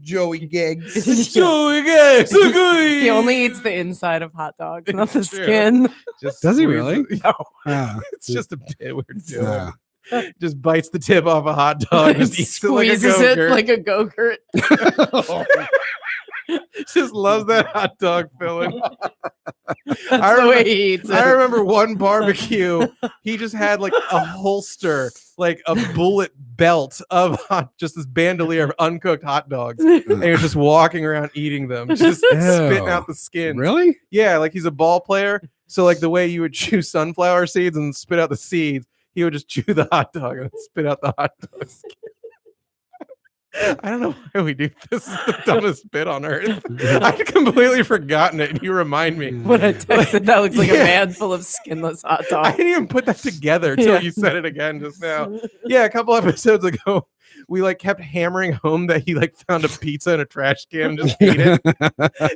Joey Gigs. So good. So good. He only eats the inside of hot dogs, not the It's true. skin. Just Does he squeeze really? it. No. Ah, It's just a bit we're doing. ah. Just bites the tip off a hot dog. Just eats it like a Squeezes it Go-Gurt. like a go-gurt. Just loves that hot dog filling. That's the way he eats I it. remember one barbecue. He just had like a holster, like a bullet belt of just this bandolier of uncooked hot dogs. And he was just walking around eating them, just spitting out the skin. Really? Yeah, like he's a ball player. So like the way you would chew sunflower seeds and spit out the seeds, he would just chew the hot dog and spit out the hot dog skin. I don't know why we do this. Is the dumbest bit on earth. I'd completely forgotten it, and you remind me. When I texted, that looks like a Yeah. man full of skinless hot I dogs. didn't even put that together until Yeah. you said it again just now. Yeah, a couple episodes ago, we like kept hammering home that he like found a pizza in a trash can and just ate it.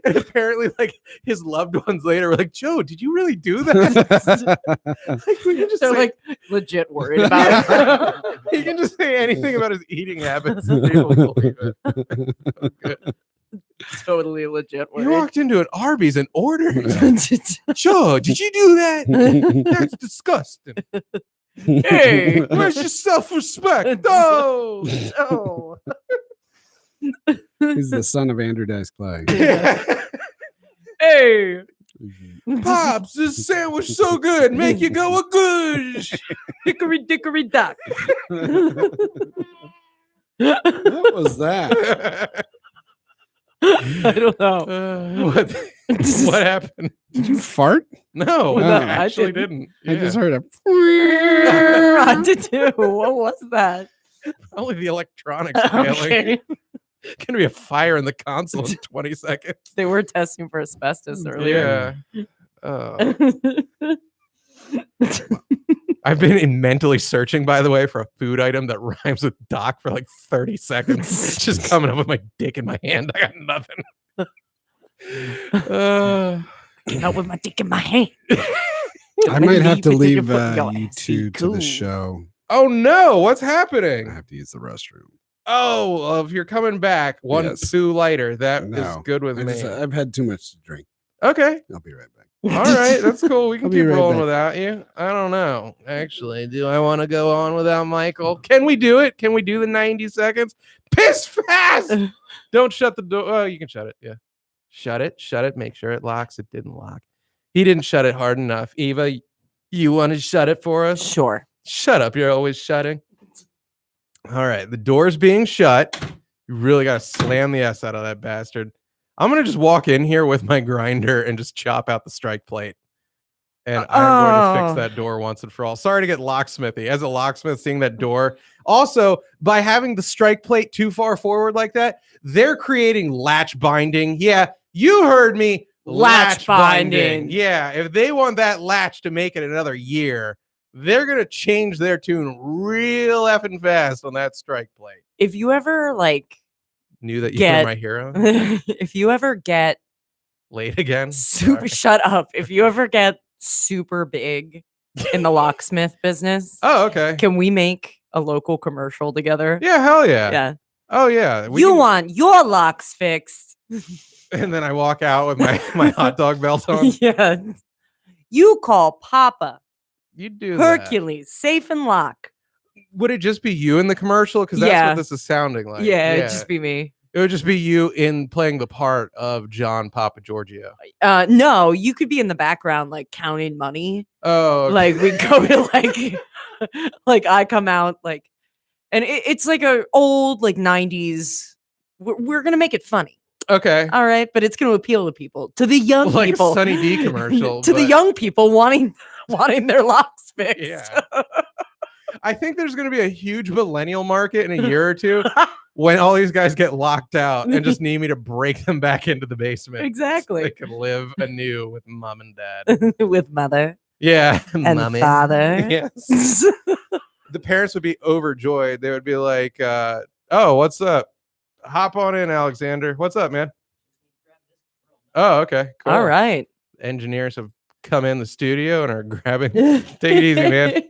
And apparently, like his loved ones later were like, "Joe, did you really do that?" Like, we can just They're say, like legit worried about it. he can just say anything about his eating habits. And people will believe it. Totally legit You worried. walked into an Arby's and ordered. Joe, did you do that? That's disgusting. Hey, Where's your self-respect? Oh, no. He's the son of Andrew Dice Clay. hey. Pops, this sandwich so good, make you go a goosh. Hickory dickory dock. What was that? I don't know. What happened? Did you fart? No, No, I I actually didn't. I just heard a. I did too. What was that? Only the electronics failing. Okay. Gonna be a fire in the console in 20 seconds. They were testing for asbestos earlier. Yeah. I've been mentally searching, by the way, for a food item that rhymes with Doc for like 30 seconds. Just coming up with my dick in my hand. I got nothing. Came out with my dick in my hand. I might have to leave Go you ask two you to the cool. show. Oh no, what's I happening? have to use the restroom. Oh, if you're coming back, one Yes. Sue lighter. That is No, good with me. I've had too much to drink. Okay. I'll be right back. All right, that's cool. We can I'll be keep right rolling back. without you. I don't know. Actually, do I want to go on without Michael? Can we do it? Can we do the 90 seconds? Piss fast! Don't shut the door. Oh, you can shut it. Yeah. Shut it. Shut it. Make sure it locks. It didn't lock. He didn't shut it hard enough. Eva, you want to shut it for us? Sure. Shut up. You're always shutting. All right. The door's being shut. You really got to slam the S out of that bastard. I'm going to just walk in here with my grinder and just chop out the strike plate. And I'm going to fix that door once and for all. Sorry to get locksmithy. As a locksmith, seeing that door. Also, by having the strike plate too far forward like that, they're creating latch binding. Yeah, you heard me. Latch binding. Yeah, if they want that latch to make it another year, they're going to change their tune real effing fast on that strike plate. If you ever Knew that you were my hero. if you ever get Late again. super, shut up. If you ever get super big in the locksmith business, Oh, okay. can we make a local commercial together? Yeah, hell yeah. Yeah. Oh yeah. You want your locks fixed. And then I walk out with my hot dog belt on. Yeah. You call Papa You do that. Hercules, safe and lock. Would it just be you in the commercial? Because that's Yeah. what this is sounding like. Yeah, it'd just be me. It would just be you in playing the part of John Papa Giorgio. No, you could be in the background like counting money. Oh, okay. Like we go to like I come out like, and it's like a old like 90s. We're gonna make it funny. Okay. All right, but it's gonna appeal to people, to the young Like people, Sunny D commercial. to the but- young people wanting their locks fixed. Yeah. I think there's going to be a huge millennial market in a year or two when all these guys get locked out and just need me to break them back into the basement. Exactly. So they can live anew with mom and dad. With mother Yeah. and Mommy. father. Yes. The parents would be overjoyed. They would be like, oh, what's up? Hop on in, Alexander. What's up, man? Oh, okay. Cool. All right. Engineers have come in the studio and are grabbing. Take it easy, man.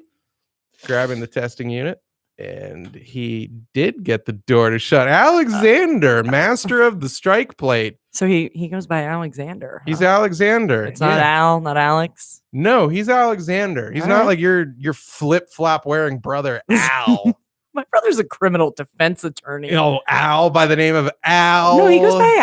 Grabbing the testing unit, and he did get the door to shut. Alexander, master of the strike plate. So he goes by Alexander. He's huh? Alexander. It's not Al, not Alex. No, he's Alexander. He's not Alright. like your flip flop wearing brother Al. My brother's a criminal defense attorney. Al by the name of Al. No, he goes by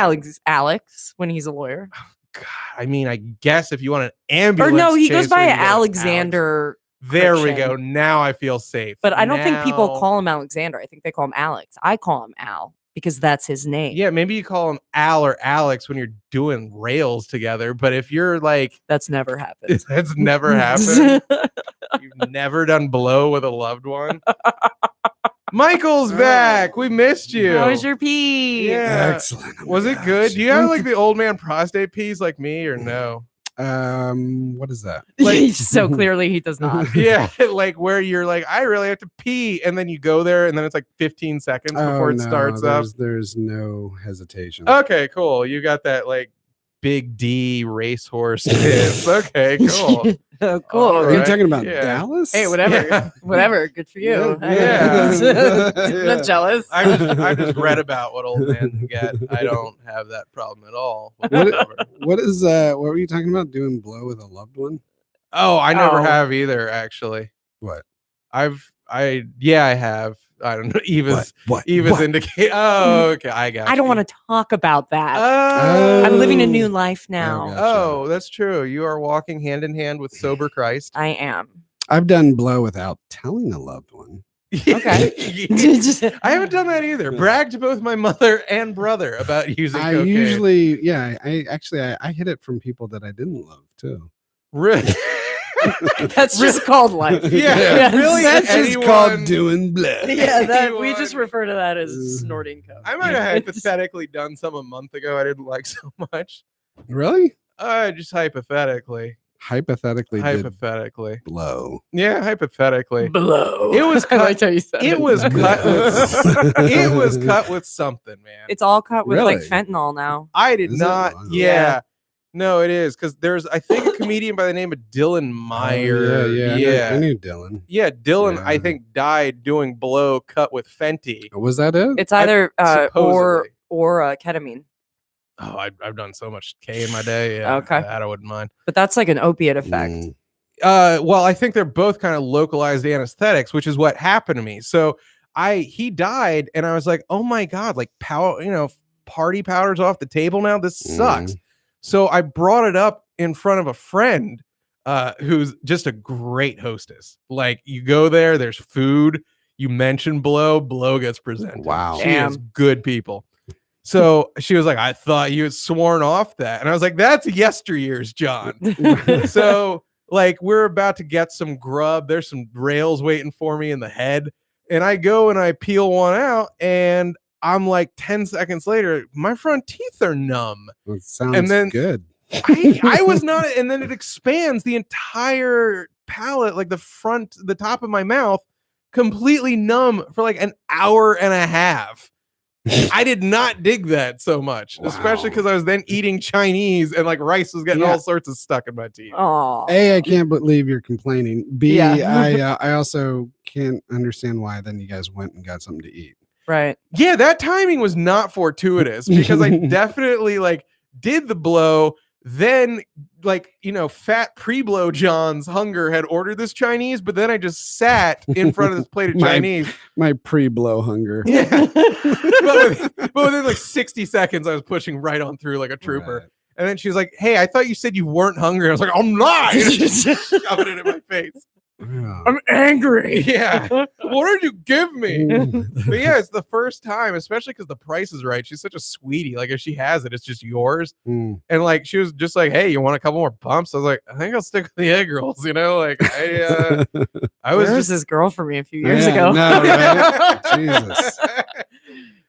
Alex when he's a lawyer. God, I mean, I guess if you want an ambulance, Or no, he goes chaser, by you go Alex. Alexander. There we Christian. go. Now I feel safe. But I don't think people Now- call him Alexander. I think they call him Alex. I call him Al because that's his name. Yeah, maybe you call him Al or Alex when you're doing rails together. But if you're like, That's never happened. that's never happened. You've never done blow with a loved one. Michael's back. We missed you. How was your pee? Yeah. Excellent. Oh my Was it gosh. good? Do you have like the old man prostate peas like me or no? What is that? Like- So clearly he does not. Yeah, like where you're like, I really have to pee, and then you go there, and then it's like 15 seconds before it no, starts up. there's no hesitation. Okay, cool. You got that like big D racehorse piss. Okay, cool. Oh, cool. All Are you right, talking about yeah. Dallas? Hey, whatever. Yeah. Whatever. Good for you. Yeah. I'm not jealous. I just read about what old men get. I don't have that problem at all. What is what were you talking about? Doing blow with a loved one? Oh, I never Oh. have either. Actually, What? I have. I don't know. Eva's What? indicate. Oh, okay. I got. I don't you. want to talk about that. Oh, I'm living a new life now. God. Oh, that's true. You are walking hand in hand with sober Christ. I am. I've done blow without telling a loved one. Okay. I haven't done that either. Bragged to both my mother and brother about using I cocaine. usually, yeah, I hid it from people that I didn't love too. Really? That's just called life. Yeah, Yes. really? That's just anyone- called doing blow. Yeah, that we Anyone- just refer to that as snorting coke. I might have hypothetically done some a month ago I didn't like so much. Really? Just hypothetically. Hypothetically, did Hypothetically. blow. Yeah, hypothetically. Blow. It was I liked cut. how you said It was cut with. It was cut with something, man. It's all cut with like Really? fentanyl now. I did Is it? not. Wow. Yeah. No, it is because there's I think a comedian by the name of Dylan Meyer. Oh, yeah. I knew Dylan. Yeah, Dylan, I Yeah. think, died doing blow cut with Fenty. Was that it? It's either supposedly. or ketamine, Oh, I've done so much K in my day. Yeah, Okay. that I wouldn't mind. but that's like an opiate effect. Mm. Well, I think they're both kind of localized anesthetics, which is what happened to me. So he died, and I was like, oh my god, like party powder's off the table now. This sucks. So I brought it up in front of a friend who's just a great hostess. Like you go there, there's food. You mention blow gets presented. Wow. She is good people. So she was like, I thought you had sworn off that. And I was like, that's yesteryears, John. So like we're about to get some grub. There's some rails waiting for me in the head. And I go and I peel one out and I'm like 10 seconds later, my front teeth are numb. It sounds then- good. I was not, and then it expands the entire palate, like the top of my mouth, completely numb for like an hour and a half. I did not dig that so much, especially because I was then eating Chinese and like rice was getting all sorts of stuck in my teeth. Oh, A, I can't believe you're complaining. B, Yeah. I also can't understand why then you guys went and got something to eat. right. Yeah, that timing was not fortuitous because I definitely like did the blow. Then, like, fat pre-blow John's hunger had ordered this Chinese, but then I just sat in front of this plate of Chinese. My pre-blow hunger. Yeah. but within like 60 seconds, I was pushing right on through like a trooper. Right. And then she was like, hey, I thought you said you weren't hungry. I was like, I'm not. Shoving it in my face. Yeah. I'm angry. Yeah. What did you give me? Ooh. But yeah, it's the first time, especially because the price is right. She's such a sweetie. Like if she has it, it's just yours. Mm. And like she was just like, hey, you want a couple more bumps? I was like, I think I'll stick with the egg rolls. Like I was Where was just this girl from me a few years Yeah, ago? no, right? Jesus.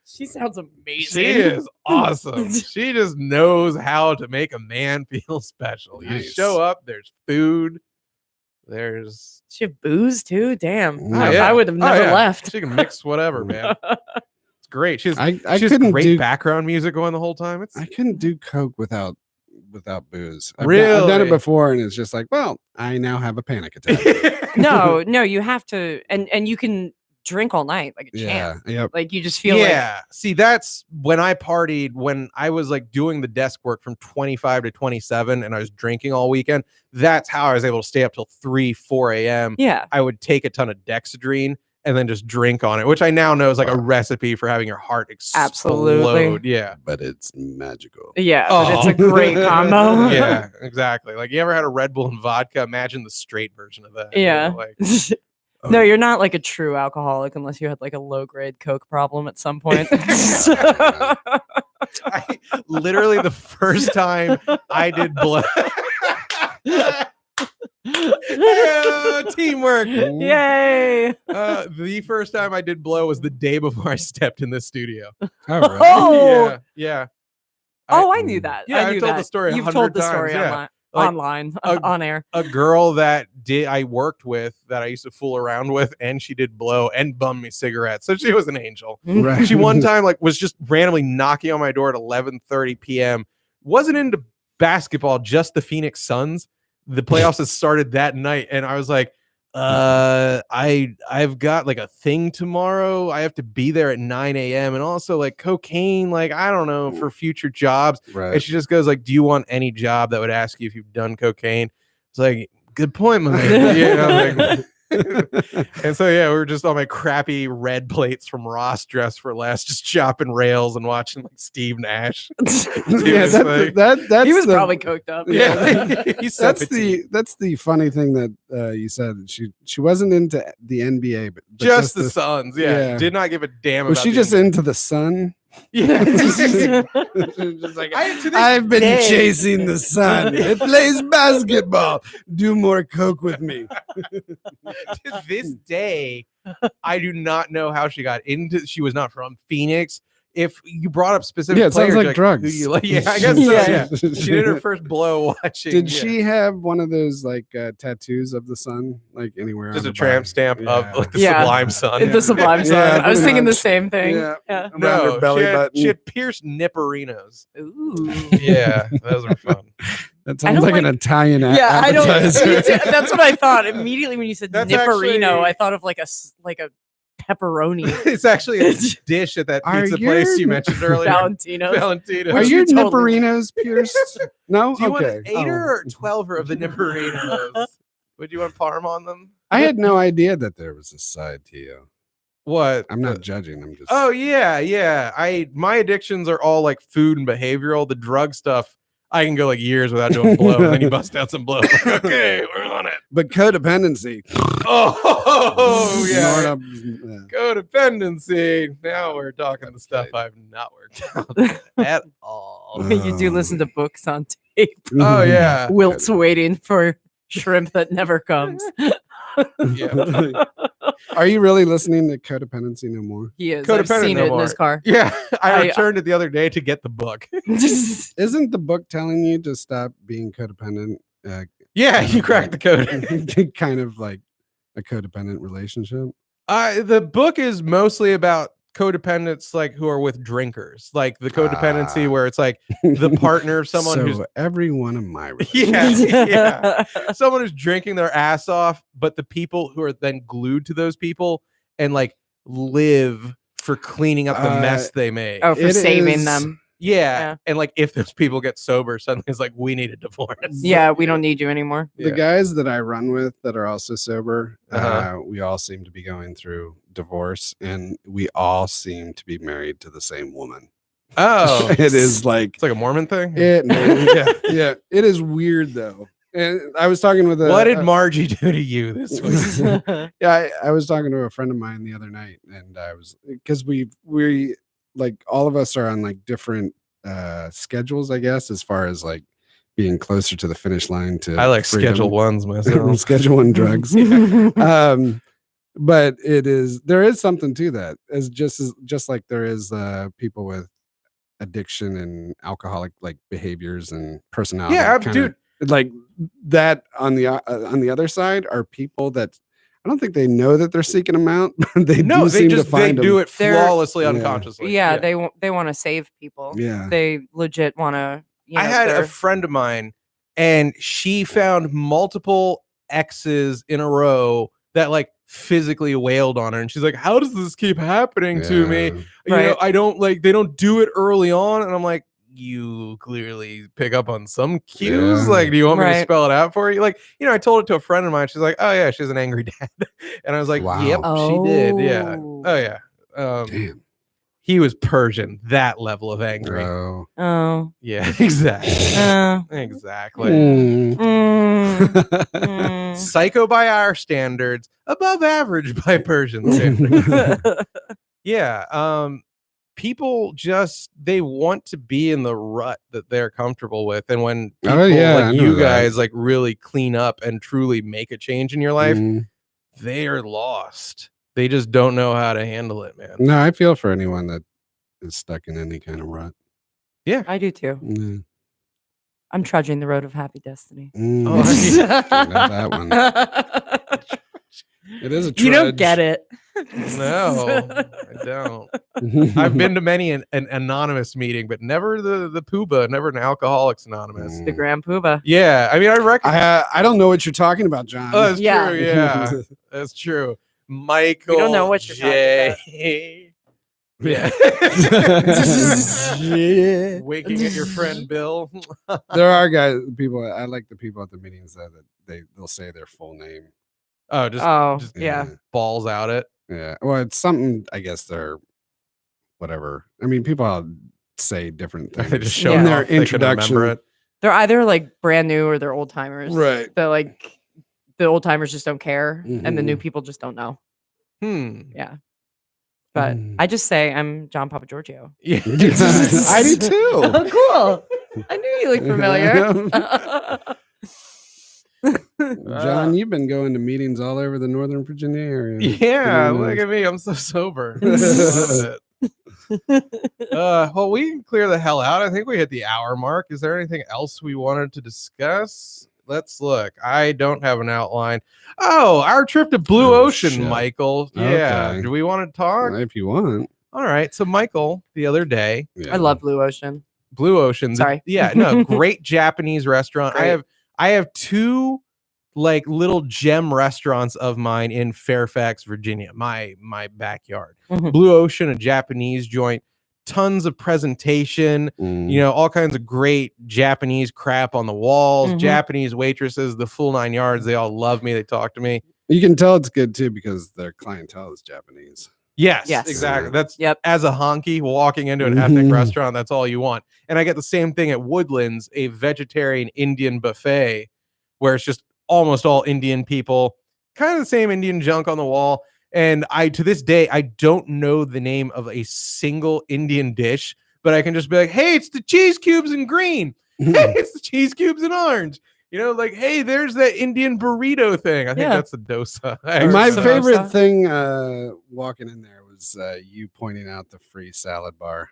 She sounds amazing. She is awesome. She just knows how to make a man feel special. You Nice. show up, there's food, there's She have booze too. Damn, Oh, I would have never left. She can mix whatever, man. It's great. She's I she has couldn't great do background music going the whole time. It's I couldn't do coke without booze. I've done it Really? before, and it's just like, well, I now have a panic attack. No, you have to, and you can drink all night like a Yeah. champ. Yep. Like you just feel like yeah. See, that's when I partied when I was like doing the desk work from 25 to 27 and I was drinking all weekend. That's how I was able to stay up till 3, 4 a.m. yeah. I would take a ton of Dexedrine and then just drink on it, which I now know is like a recipe for having your heart explode. Absolutely. Yeah. But it's magical. Yeah, but it's a Oh. great combo. Yeah, exactly. Like you ever had a Red Bull and vodka? Imagine the straight version of that. Yeah. Like, No, you're not like a true alcoholic unless you had like a low grade Coke problem at some point. literally the first time I did blood. Yeah, teamwork. Yay! The first time I did blow was the day before I stepped in this studio. Oh, really? Oh, Yeah. oh, I knew that. Yeah, I I've knew told that. the story You've 100 told the times, story yeah. online, Like, online a- on air. A girl that I worked with that I used to fool around with, and she did blow and bum me cigarettes. So she was an angel. Right. She one time like was just randomly knocking on my door at 11:30 p.m. Wasn't into basketball, just the Phoenix Suns. The playoffs had started that night, and I was like, I've got like a thing tomorrow. I have to be there at 9 a.m. and also like cocaine, like I don't know, for future jobs. Right. And she just goes like, do you want any job that would ask you if you've done cocaine? It's like, good point, my man. You know, like, and so yeah, we were just on my crappy red plates from Ross Dress for Less, just chopping rails and watching like Steve Nash. Yeah, like- that's He was the, probably coked up. Yeah, he's so petite. that's the funny thing that you said. She wasn't into the NBA, but just the Suns. Yeah. Did not give a damn. Was about she the just NBA. into the sun? Yeah. Just like, To this I've been day- chasing the sun. It plays basketball. Do more coke with me. To this day, I do not know how she got into. She was not from Phoenix. if you brought up specific Yeah, it sounds players, like who drugs. do you like? Yeah, I guess so. Yeah. Yeah, she did her first blow watching. Did yeah. she have one of those like tattoos of the sun, like anywhere? Just on a the tramp body? stamp of Yeah. like the Yeah. Sublime Sun? The Sublime Yeah, Sun. I was pretty thinking the much. same thing. Yeah. Yeah. Around her No, belly she button. had pierced nipperinos. Ooh. Yeah, those are fun. That I sounds don't like an like- Italian Yeah, I don't. appetizer. Me too. That's what I thought immediately when you said That's nipperino. actually- I thought of like a pepperoni. It's actually a dish at that Are pizza place your- you mentioned earlier. Valentino's. Valentino. Are Which your you told me. nipperinos pierced? No. Do you want Okay. an 8er or 12er of the nipperinos? Would you want parm on them? I had no idea that there was a side to you. What? I'm not judging. I'm just. Oh yeah. My addictions are all like food and behavioral. The drug stuff, I can go like years without doing blow, and then you bust out some blow. Like, okay, we're on it. But codependency. Oh yeah. Snort up, yeah. Codependency. Now we're talking the stuff I've not worked out at all. You do listen to books on tape. Oh yeah. Wilt's waiting for shrimp that never comes. Yeah. Are you really listening to Codependency No More? He is. I've Codependent seen no it in his more. car. Yeah. I I- returned it the other day to get the book. Isn't the book telling you to stop being codependent? Yeah, you cracked the code. Kind of like a codependent relationship. The book is mostly about codependents, like who are with drinkers, like the codependency Ah. where it's like the partner of someone so who's every one of my yeah, someone who's drinking their ass off, but the people who are then glued to those people and like live for cleaning up the mess they make. Oh, for It saving is- them. Yeah. And like if those people get sober, suddenly it's like we need a divorce. Yeah, we don't need you anymore. The Yeah. guys that I run with that are also sober, Uh-huh. we all seem to be going through divorce, and we all seem to be married to the same woman. Oh, It is like it's like a Mormon thing. yeah. It is weird though. And I was talking with What did Margie do to you this week? I was talking to a friend of mine the other night, and I was because we like all of us are on like different schedules, I guess, as far as like being closer to the finish line to I like freedom. Schedule Ones myself. Schedule One drugs. But there is something to that, as just like there is people with addiction and alcoholic like behaviors and personality. Yeah, kinda- dude. like that on the other side are people that I don't think they know that they're seeking them out, but they No, do they seem just to find they do them. it They're- flawlessly Yeah. unconsciously. Yeah, they want to save people. Yeah. They legit want to. I had a friend of mine, and she found multiple exes in a row that like physically wailed on her, and she's like, "How does this keep happening to me? Yeah. You know, Right. I don't like they don't do it early on." And I'm like, "You clearly pick up on some cues. Yeah. Like, do you want me to Right. spell it out for you?" Like, you know, I told it to a friend of mine. She's like, "Oh yeah, she's an angry dad," and I was like, "Yep, Wow. she did. Yeah. Oh. Oh yeah." Damn. He was Persian, that level of angry. Bro. Oh. Yeah, exactly. Exactly. Mm. Mm. Psycho by our standards, above average by Persian standards. Yeah. People just they want to be in the rut that they're comfortable with. And when people Oh, yeah, I like know you that. guys like really clean up and truly make a change in your life, Mm. they are lost. They just don't know how to handle it, man. No, I feel for anyone that is stuck in any kind of rut. I do too. Yeah. I'm trudging the road of happy destiny. Mm. Oh, Not that one. It is a trudge. You don't get it. No, I don't. I've been to many an anonymous meeting, but never the Pooba, never an Alcoholics Anonymous. The Grand Poobah. Yeah, I mean, I reckon. I don't know what you're talking about, John. Oh, that's Yeah. true. Yeah, that's true. Michael. We don't know what you're J. Yeah. Yeah. Winking at your friend Bill. There are people. I like the people at the meetings that they'll say their full name. Oh, just Oh, just yeah. balls out it. Yeah. Well, it's something. I guess they're whatever. I mean, people all say different They things just show Yeah. in off. their They couldn't introduction. remember it. They're either like brand new or they're old timers. Right. They're like the old timers just don't care, and the new Mhm. people just don't know. Hmm. Yeah. But Mm. I just say I'm John Papa Giorgio. Yeah. I do too. Oh, cool. I knew you looked familiar. John, you've been going to meetings all over the Northern Virginia area. Yeah, Pretty look nice. at me. I'm so sober. Love it. Well, we can clear the hell out. I think we hit the hour mark. Is there anything else we wanted to discuss? Let's look. I don't have an outline. Oh, our trip to Blue Ocean, shit. Michael. Yeah. Okay. Do we want to talk? If you want. All right. So, Michael, the other day, I love Blue Ocean. Blue Ocean. Sorry. Great Japanese restaurant. Great. I have two like little gem restaurants of mine in Fairfax, Virginia, my backyard. Mhm. Blue Ocean, a Japanese joint, tons of presentation, all kinds of great Japanese crap on the walls, Mhm. Japanese waitresses, the full 9 yards. They all love me. They talk to me. You can tell it's good too because their clientele is Japanese. Yes, Yes. exactly. That's Yep. as a honky walking into an ethnic Mhm. restaurant, that's all you want. And I get the same thing at Woodlands, a vegetarian Indian buffet where it's just almost all Indian people, kind of the same Indian junk on the wall. And to this day, I don't know the name of a single Indian dish, but I can just be like, hey, it's the cheese cubes in green. Hey, it's the cheese cubes in orange. Hey, there's that Indian burrito thing. I think Yeah. that's a dosa. My Samosa. favorite thing walking in there was you pointing out the free salad bar.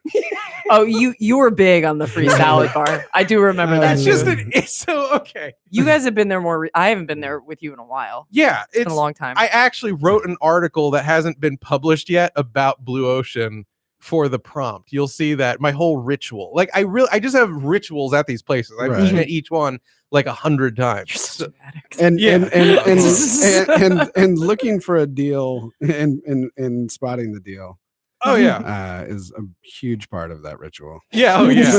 Oh, you were big on the free salad bar. I do remember that. It's just it's so okay. You guys have been there more. I haven't been there with you in a while. Yeah, It's been a long time. I actually wrote an article that hasn't been published yet about Blue Ocean for the prompt. You'll see that my whole ritual. Like I just have rituals at these places. I've Right. eaten at each one like 100 times. You're such an addict. And Yeah. and looking for a deal and spotting the deal Oh yeah. is a huge part of that ritual. Yeah, oh yeah.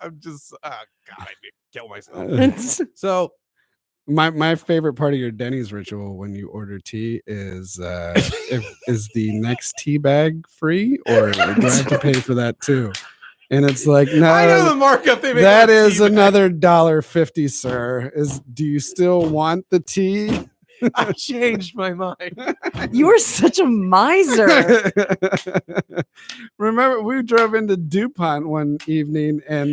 I'm just God, I need to kill myself. So My favorite part of your Denny's ritual when you order tea is is the next tea bag free or do I have to pay for that too? And it's like, I know no, the markup they make. that on is tea, but another $1.50, sir. Do you still want the tea? I changed my mind. You are such a miser. Remember, we drove into DuPont one evening, and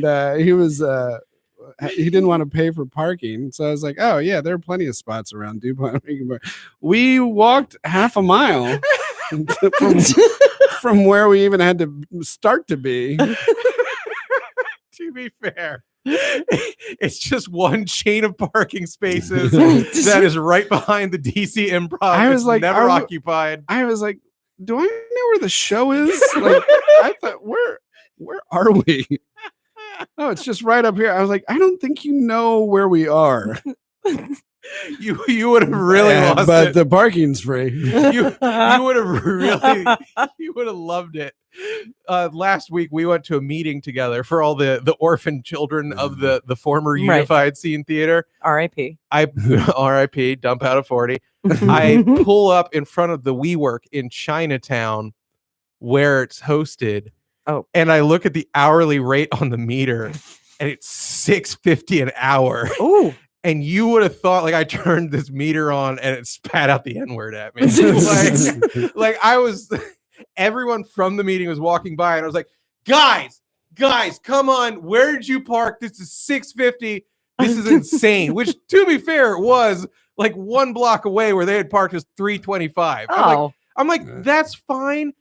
he didn't want to pay for parking. So I was like, "Oh yeah, there are plenty of spots around DuPont." We walked half a mile from where we even had to start to be. To be fair, it's just one chain of parking spaces that is right behind the DC Improv. I was It's like, never are we- occupied. I was like, "Do I know where the show is?" Like, I thought, where are we? Oh, it's just right up here. I was like, I don't think you know where we are. You would have really lost but it. the parking's free. You would have really you would have loved it. Last week we went to a meeting together for all the orphan children of the former Right. Unified Scene Theater. R.I.P. I R.I.P. Dump out of 40. I pull up in front of the WeWork in Chinatown where it's hosted. Oh. And I look at the hourly rate on the meter and it's $6.50 an hour. Oh, And you would have thought like I turned this meter on and it spat out the N-word at me. like I was everyone from the meeting was walking by and I was like, guys, come on. Where did you park? This is $6.50. This is insane. Which to be fair was like 1 block away where they had parked was $3.25. oh. I'm like, that's fine.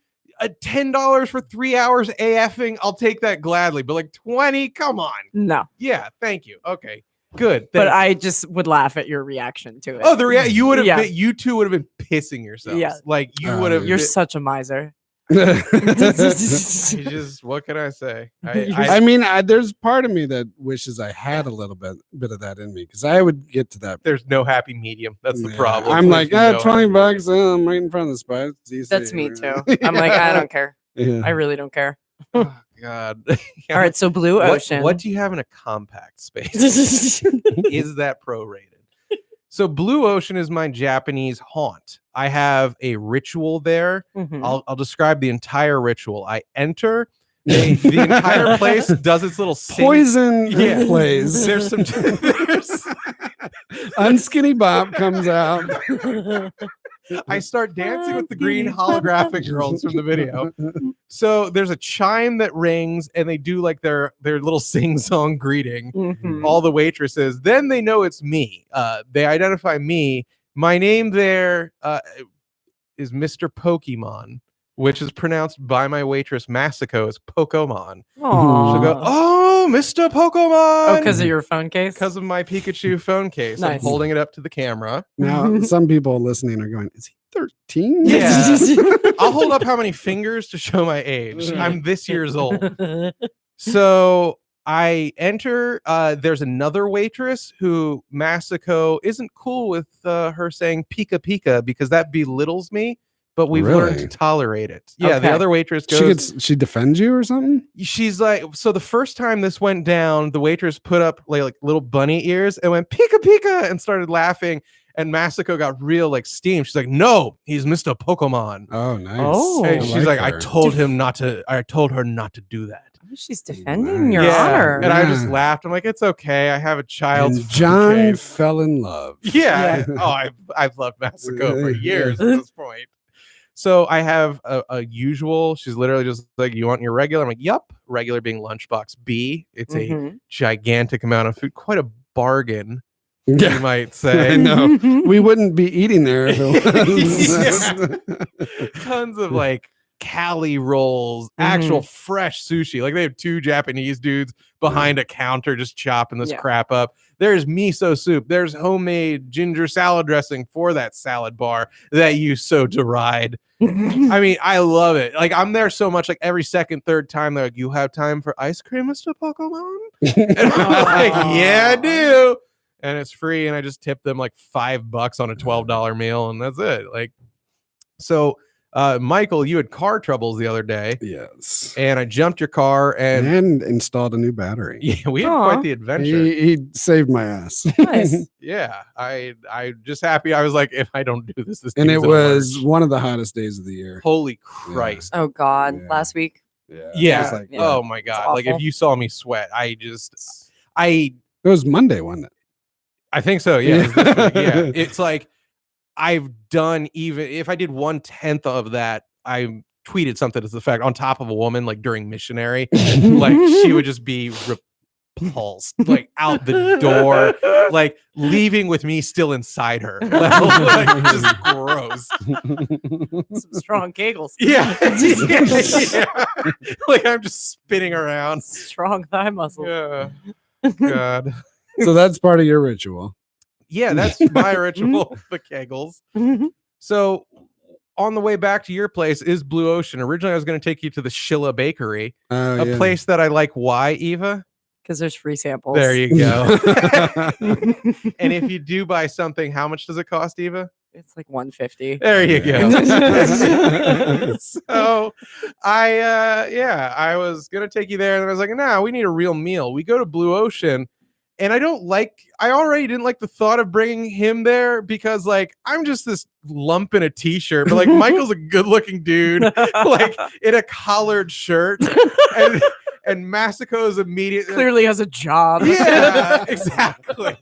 $10 for 3 hours AFing, I'll take that gladly. But like 20, come on. No, Yeah, thank you. Okay, good. but thanks. I just would laugh at your reaction to it. Oh, you would have Yeah. you two would have been pissing yourselves. Yeah. Like you Oh, would have. You're such a miser. Just what can I say? I mean, there's part of me that wishes I had a little bit of that in me because I would get to that. there's no happy medium. That's the Yeah. problem. I'm like, There's no happy $20. I'm right in front of the spot. It's easy. That's me too. I'm like, I don't care. Yeah. I really don't care. medium. Oh, God. All right, so Blue Ocean. What do you have in a compact space? Is that prorated? So Blue Ocean is my Japanese haunt. I have a ritual there. Mhm. I'll describe the entire ritual. I enter. The entire place does its little sing. Poison Yeah. plays. There's some. Unskinny Bob comes out. I start dancing with the green holographic girls from the video. So there's a chime that rings, and they do like their little sing-song greeting. Mhm. All the waitresses. Then they know it's me. They identify me. My name there is Mr. Pokemon. which is pronounced by my waitress Masako as Pokemon. Aw. She'll go, "Oh, Mr. Pokemon!" Oh, because of your phone case? Because of my Pikachu phone case. I'm Nice. holding it up to the camera. Now, some people listening are going, "Is he 13?" Yeah. I'll hold up how many fingers to show my age. I'm this year's old. So I enter. There's another waitress who Masako isn't cool with her saying Pika Pika because that belittles me. But we've learned Really? to tolerate it. Yeah, the Okay. other waitress goes. She defends you or something? She's like, so the first time this went down, the waitress put up like little bunny ears and went Pika Pika and started laughing. And Masako got real like steam. She's like, "No, he's Mr. Pokemon." Oh, nice. Oh. And she's like, "I her. told him not to. I told her not to do that." Oh, she's defending your Yeah. honor. And I just Yeah. laughed. I'm like, "It's okay. I have a child." And John fell in love. Yeah. Oh, I've loved Masako for years at this point. So I have a usual. She's literally just like, "You want your regular?" I'm like, "Yup." Regular being lunchbox B. It's a Mhm. gigantic amount of food. Quite a bargain, Yeah. you might say. I know. We wouldn't be eating there if it was. Tons of like Cali rolls, actual fresh sushi. Like they have two Japanese dudes behind a counter just chopping this Yeah. crap up. There's miso soup. There's homemade ginger salad dressing for that salad bar that you so deride. I mean, I love it. Like I'm there so much. Like every second, third time, they're like, "You have time for ice cream, Mr. Pokemon?" And I'm like, "Yeah, I do." And it's free, and I just tip them like $5 on a $12 meal, and that's it. Like, so Michael, you had car troubles the other day, Yes. and I jumped your car, and And installed a new battery. yeah, we had Aw. quite the adventure. He saved my ass. Nice. Yeah, I just happy. I was like, if I don't do this, And it dude's a was lurch. one of the hottest days of the year. Holy Christ. Oh God! Yeah. Last week. Yeah. It was like, Oh my God. Like if awful. you saw me sweat, I it was Monday, wasn't it? I think so. Yeah. It was this week, yeah. Yeah. It's like I've done, even if I did 1/10 of that, I tweeted something to the fact on top of a woman, like during missionary, like she would just be repulsed, like out the door, like leaving with me still inside her. Like, just gross. Some strong kegels. Yeah. Yeah. Like I'm just spinning around. Strong thigh muscle. Yeah. God. So that's part of your ritual. Yeah, that's my ritual, the kegels. So on the way back to your place is Blue Ocean. Originally, I was going to take you to the Shilla Bakery, Oh, a yeah. place that I like. Why, Eva? Because there's free samples. There you go. And if you do buy something, how much does it cost, Eva? It's like 150. There you go. Yeah. So I was gonna take you there, and then I was like, nah, we need a real meal. We go to Blue Ocean, and I already didn't like the thought of bringing him there because like I'm just this lump in a t-shirt, but like Michael's a good-looking dude, like in a collared shirt, and Masako is immediately Clearly has a job. yeah, exactly.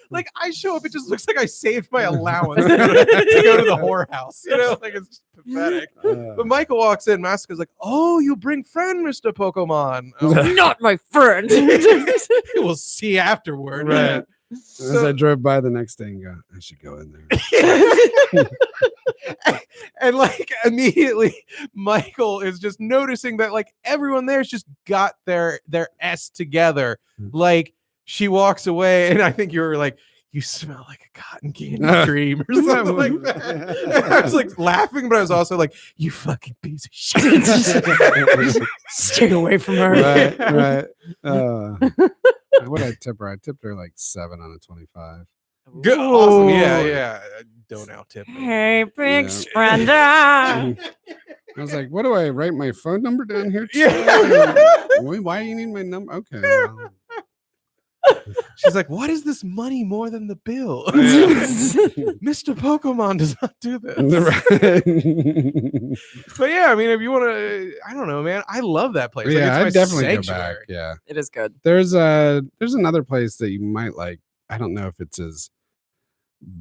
Like I show up, it just looks like I saved my allowance to go to the whorehouse. You know, like it's just pathetic. But Michael walks in, Masako's like, "Oh, you bring friend, Mr. Pokemon." Not my friend. We'll see afterward. Right. Yeah. As I drove by the next day and go, I should go in there. And like immediately Michael is just noticing that like everyone there's just got their S together. Like she walks away, and I think you were like, "You smell like a cotton candy dream," or something like that. And I was like laughing, but I was also like, "You fucking piece of shit." Stay away from her. Right. What did I tip her? I tipped her like 7 out of 25. Good, awesome. Yeah, Ooh. yeah. Don't out tip me. Hey, big Yeah. Splenda. I was like, what do I write my phone number down here? Yeah. Why do you need my number? Okay. well, She's like, "What is this money more than the bill?" Mr. Pokemon does not do this. But yeah, I mean, if you want to, I don't know, man. I love that place. Like, yeah, it's my I'd definitely go back. sanctuary. Yeah. It is good. There's another place that you might like. I don't know if it's as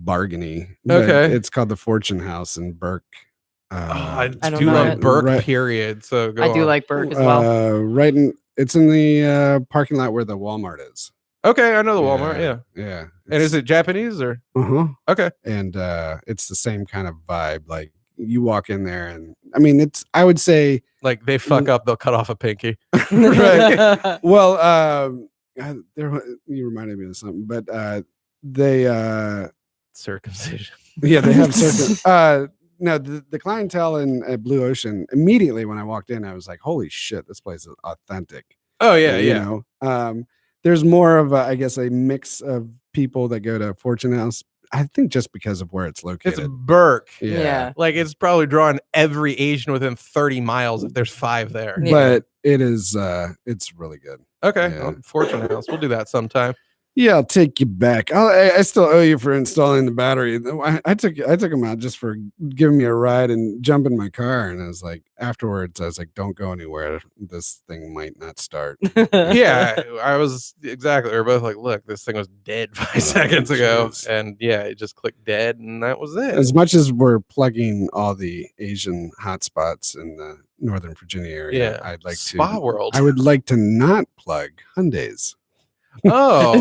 bargainy. but Okay. It's called the Fortune House in Burke. Oh, I I don't do know love it. Burke. Right. Period. So go I do on. like Burke as well. It's in the parking lot where the Walmart is. Okay, I know the Walmart. Yeah. Yeah. And is it Japanese or? Uh-huh. Okay. And it's the same kind of vibe. Like you walk in there, and I mean, I would say, Like they fuck up, they'll cut off a pinky. right. Well, you reminded me of something, but they Circumcision. yeah, they have certain no, the clientele in Blue Ocean, immediately when I walked in, I was like, holy shit, this place is authentic. Oh yeah, You yeah. know, there's more of I guess a mix of people that go to Fortune House. I think just because of where it's located. It's Burke. Yeah. Like it's probably drawing every Asian within 30 miles if there's 5 there. Yeah. But it is it's really good. Okay. Yeah. Well, Fortune House. We'll do that sometime. Yeah, I'll take you back. I still owe you for installing the battery. I took him out just for giving me a ride and jump in my car, and I was like, afterwards, I was like, don't go anywhere. This thing might not start. Yeah, I was exactly. We were both like, look, this thing was dead 5 seconds ago. jeez. And yeah, it just clicked dead, and that was it. As much as we're plugging all the Asian hotspots in the Northern Virginia area, Yeah. I'd like Spa to. World. I would like to not plug Hyundai's. Oh,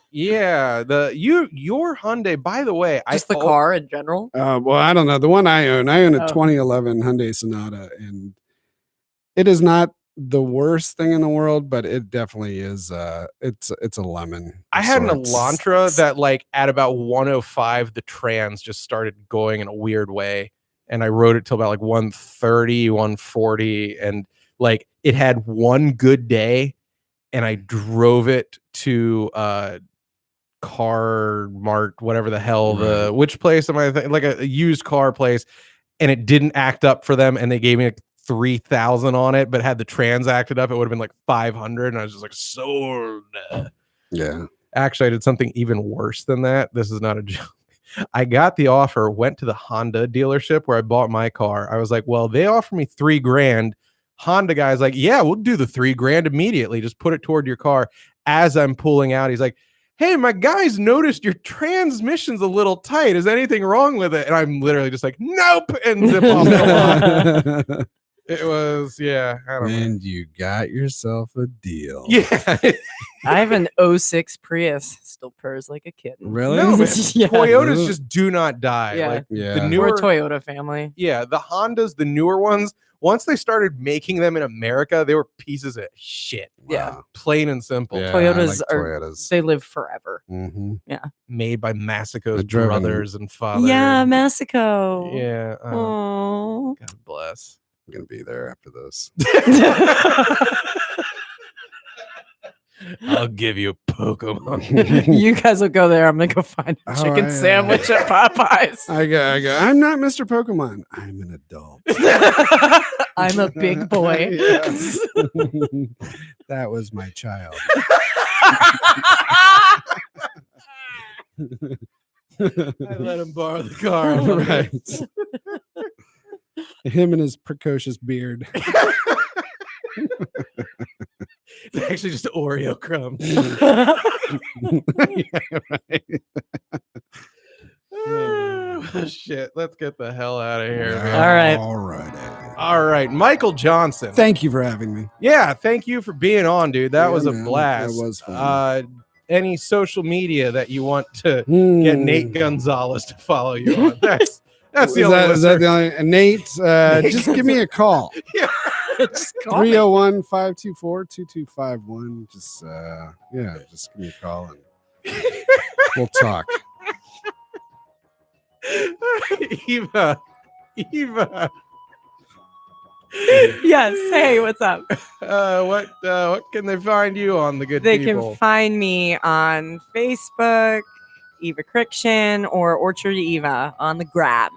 yeah. Your Hyundai, by the way, Just the car in general. Well, I don't know. The one I own a Oh. 2011 Hyundai Sonata, and it is not the worst thing in the world, but it definitely is. It's a lemon. I of had an sorts. Elantra that like at about 105, the trans just started going in a weird way. And I rode it till about like 130, 140. And like it had one good day. And I drove it to Car Mart, whatever the hell which place am I like a used car place, and it didn't act up for them, and they gave me like 3,000 on it, but had the trans acted up, it would have been like 500, and I was just like, sold. Yeah. Actually, I did something even worse than that. This is not a joke. I got the offer, went to the Honda dealership where I bought my car. I was like, well, they offer me $3,000. Honda guy's like, yeah, we'll do the $3,000 immediately. Just put it toward your car. As I'm pulling out, he's like, hey, my guys noticed your transmission's a little tight. Is anything wrong with it? And I'm literally just like, nope, and zip off the lot. It was, yeah, I don't know. And you got yourself a deal. Yeah. I have an 06 Prius. Still purrs like a kitten. Really? No, man. Yeah. Toyotas just do not die. Yeah. Like Yeah. the We're newer a Toyota family. Yeah, the Hondas, the newer ones, once they started making them in America, they were pieces of shit. Yeah. Wow. Plain and simple. Yeah, Toyotas I like are- Toyotas. They live forever. Mhm. Made by I Massico's drove them. brothers and father. Yeah, Mexico. Yeah. Oh. God bless. I'm gonna be there after this. I'll give you a Pokemon. You guys will go there. I'm gonna go find a Oh, chicken I, sandwich at Popeyes. I go. I'm not Mr. Pokemon. I'm an adult. I'm a big boy. Yeah. That was my child. I let him borrow the car. Right. Him and his precocious beard. It's actually just Oreo crumbs. Yeah, right. Oh, shit. Let's get the hell out of here, man. All right. All right. All right. Michael Johnson. Thank you for having me. Yeah, thank you for being on, dude. That Yeah, was a man, blast. that was fun. Any social media that you want to get Hmm. Nate Gonzalez to follow you on? That's the Is only that listener. the only Nate? Just give me a call. Just call me. 301-524-2251. Just just give me a call and we'll talk. Eva. Yes. Hey, what's up? What can they find you on, the good They people? can find me on Facebook, Eva Criction, or Orchard Eva on the gram,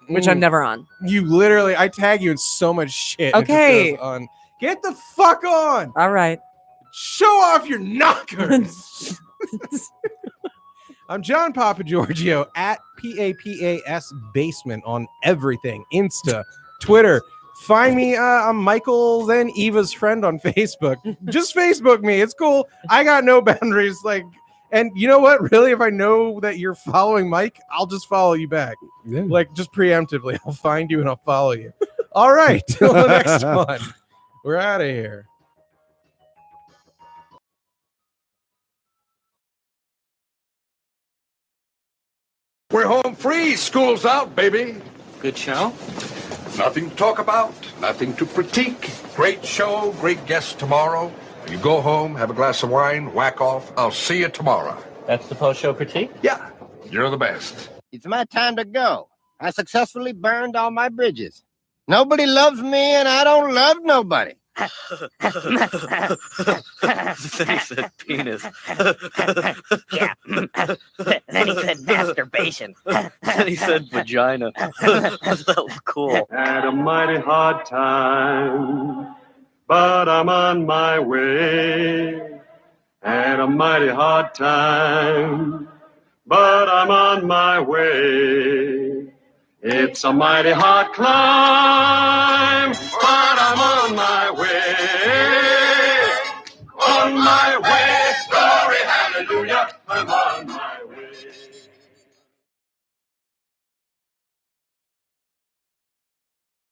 which I'm Mm. never on. You literally, I tag you in so much shit. and it just Okay. goes on. Get the fuck on. All right. Show off your knockers. I'm John Papagiorgio at PAPAS Basement on everything. Insta, Twitter. Find me. I'm Michael's and Eva's friend on Facebook. Just Facebook me. It's cool. I got no boundaries. Like, and you know what? Really, if I know that you're following Mike, I'll just follow you back. Yeah. Like, just preemptively. I'll find you and I'll follow you. All right. Till the next one. We're out of here. We're home free. School's out, baby. Good show? Nothing to talk about, nothing to critique. Great show, great guest tomorrow. You go home, have a glass of wine, whack off. I'll see you tomorrow. That's the post-show critique? Yeah, you're the best. It's my time to go. I successfully burned all my bridges. Nobody loves me, and I don't love nobody. Then he said penis. Yeah. Then he said masturbation. Then he said vagina. That was cool. Had a mighty hard time, but I'm on my way. Had a mighty hard time, but I'm on my way. It's a mighty hard climb, but I'm on my way. On my way, glory, hallelujah, I'm on my way.